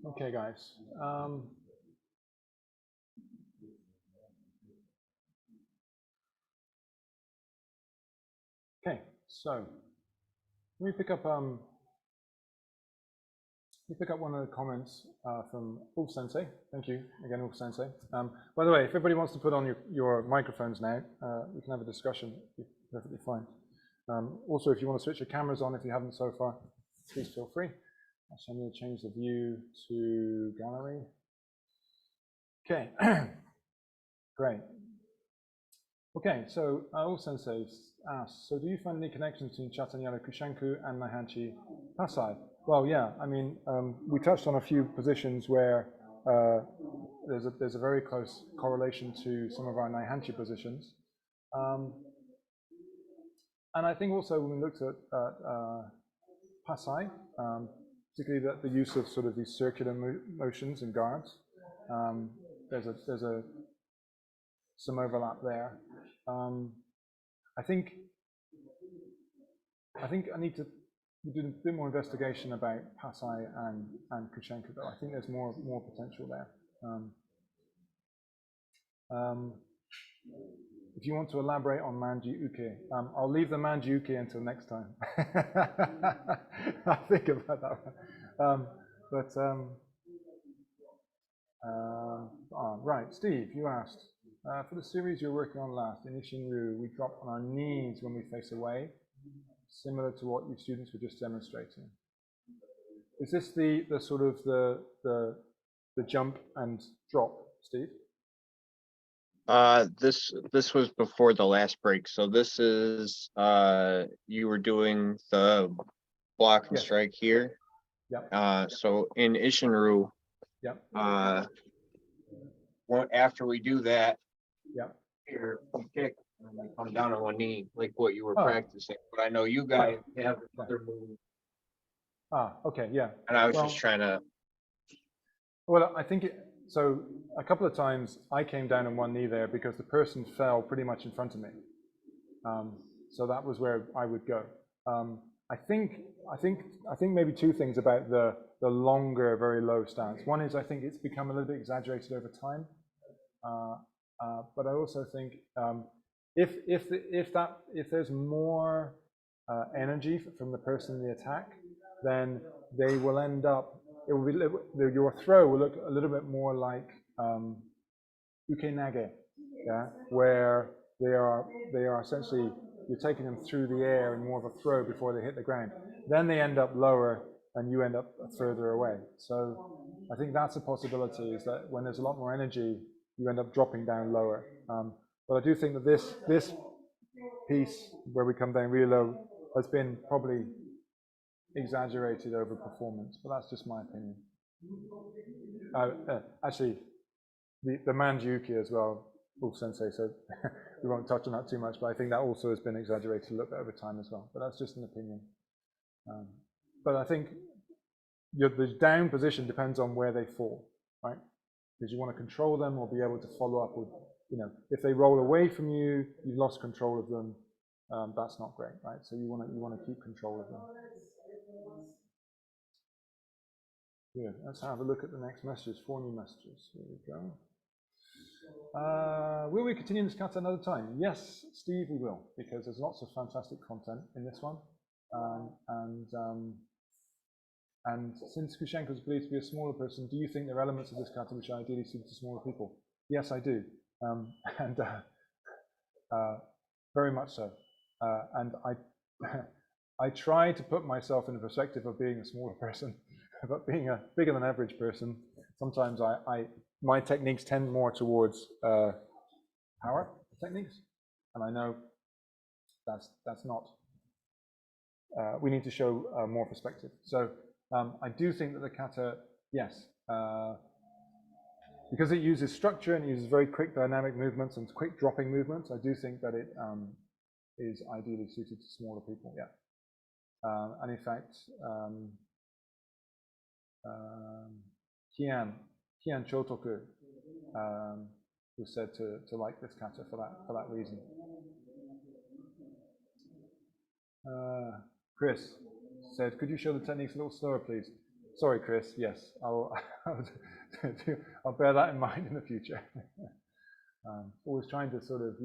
Okay, guys. Okay, so let me pick up one of the comments from Ulf Sensei. Thank you again, Ulf Sensei. By the way, if everybody wants to put on your microphones now, we can have a discussion. It'd be perfectly fine. Also, if you want to switch your cameras on, if you haven't so far, please feel free. Actually, I'm going to change the view to gallery. Okay, great. Okay, so Ulf Sensei asked, so do you find any connections between Chatanyara Kusanku and Naihanchi Pasai? Well, yeah, I mean, we touched on a few positions where there's a very close correlation to some of our Naihanchi positions. And I think also when we looked at Pasai, particularly the use of sort of these circular motions and guards, there's some overlap there. I think I need to do a bit more investigation about Pasai and Kusanku, though. I think there's more potential there. If you want to elaborate on Manji Uke, I'll leave the Manji Uke until next time. I'll think about that one. Right, Steve, you asked, for the series you're working on last, in Ishinryu, we drop on our knees when we face away, similar to what you students were just demonstrating. Is this the sort of the jump and drop, Steve? This was before the last break. So this is you were doing the block and strike here. Yep. So in Ishinryu, yep. After we do that, yep. Here we kick and we come down on one knee, like what you were practicing. But I know you guys have another move. Okay, yeah. And I was just trying to. Well, I think so. A couple of times I came down on one knee there because the person fell pretty much in front of me. So that was where I would go. I think maybe two things about the longer, very low stance. One is I think it's become a little bit exaggerated over time. But I also think if there's more energy from the person in the attack, then they will end up. It will be your throw will look a little bit more like ukenage, yeah, where they are essentially you're taking them through the air in more of a throw before they hit the ground. Then they end up lower and you end up further away. So I think that's a possibility, is that when there's a lot more energy, you end up dropping down lower. But I do think that this piece where we come down really low has been probably exaggerated over performance, but that's just my opinion. Actually, the Manji-uke as well, Ulf Sensei said, we won't touch on that too much, but I think that also has been exaggerated a little bit over time as well, but that's just an opinion. But I think the down position depends on where they fall, right? Because you want to control them or be able to follow up with, if they roll away from you, you've lost control of them. That's not great, right? So you want to keep control of them. Good. Let's have a look at the next messages. 4 new messages. Here we go. Will we continue this kata another time? Yes, Steve, we will, because there's lots of fantastic content in this one. And since Kusanku is believed to be a smaller person, do you think there are elements of this kata which are ideally suited to smaller people? Yes, I do, and very much so. And I try to put myself in the perspective of being a smaller person, but being a bigger than average person, sometimes my techniques tend more towards power techniques, and I know that's not. We need to show more perspective. So I do think that the kata, yes, because it uses structure and it uses very quick dynamic movements and quick dropping movements, I do think that it is ideally suited to smaller people. Yeah, and in fact, Kian Chotoku was said to like this kata for that reason. Chris said, could you show the techniques a little slower, please? Sorry, Chris. Yes, I'll bear that in mind in the future. Always trying to sort of,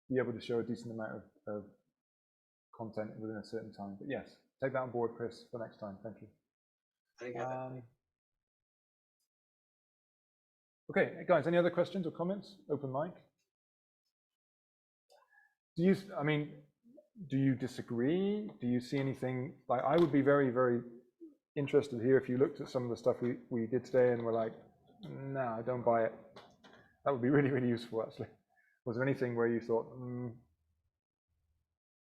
be able to show a decent amount of content within a certain time. But yes, take that on board, Chris, for next time. Thank you. Okay, guys, any other questions or comments? Open mic. Do you disagree? Do you see anything? Like, I would be very, very interested here if you looked at some of the stuff we did today and were like, no, I don't buy it. That would be really, really useful, actually. Was there anything where you thought,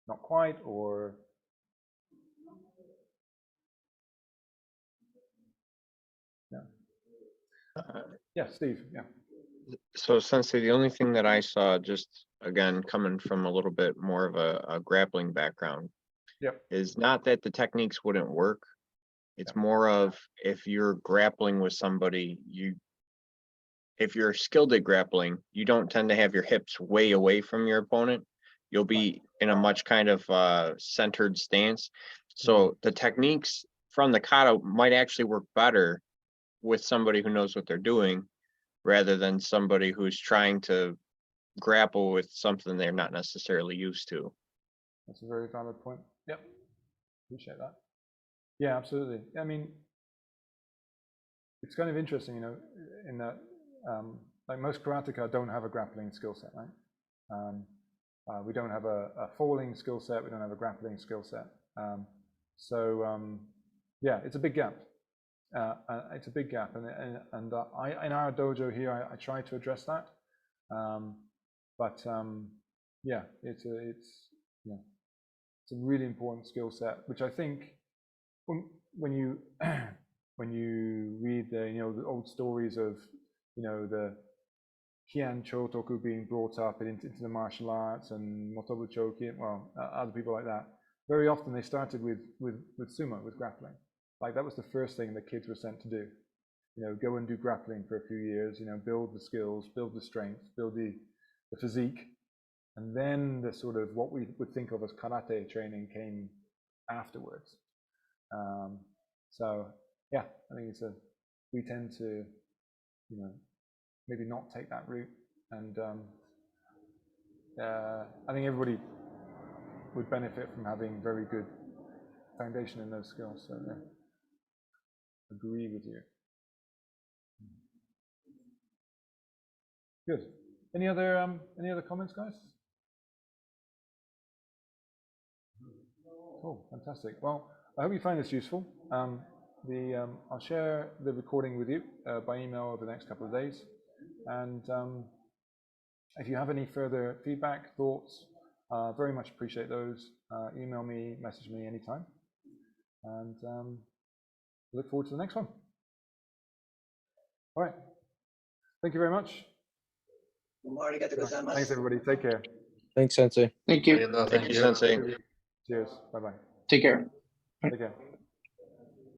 not quite, or? Yeah. Yeah, Steve, yeah. So Sensei, the only thing that I saw, just again, coming from a little bit more of a grappling background, Yep. is not that the techniques wouldn't work. It's more of, if you're grappling with somebody, if you're skilled at grappling, you don't tend to have your hips way away from your opponent. You'll be in a much kind of centered stance. So the techniques from the kata might actually work better with somebody who knows what they're doing, rather than somebody who's trying to grapple with something they're not necessarily used to. That's a very valid point. Yep, appreciate that. Yeah, absolutely. I mean, it's kind of interesting, in that like most karateka don't have a grappling skill set, right? We don't have a falling skill set. We don't have a grappling skill set. Yeah, it's a big gap. It's a big gap, and I in our dojo here, I try to address that. Yeah, it's a really important skill set, which I think when you read the old stories of the Kian Chotoku being brought up into the martial arts, and Motobu Choki, well, other people like that, very often they started with sumo, with grappling. Like, that was the first thing the kids were sent to do. Go and do grappling for a few years, build the skills, build the strength, build the physique. And then the sort of what we would think of as karate training came afterwards. So yeah, I think we tend to, maybe not take that route. And I think everybody would benefit from having very good foundation in those skills. So yeah, agree with you. Good. Any other comments, guys? Cool, fantastic. Well, I hope you find this useful. I'll share the recording with you by email over the next couple of days. And if you have any further feedback, thoughts, very much appreciate those. Email me, message me anytime. And look forward to the next one. All right. Thank you very much. Thanks, everybody. Take care. Thanks, Sensei. Thank you. Thank you, Sensei. Cheers. Bye-bye. Take care. Take care.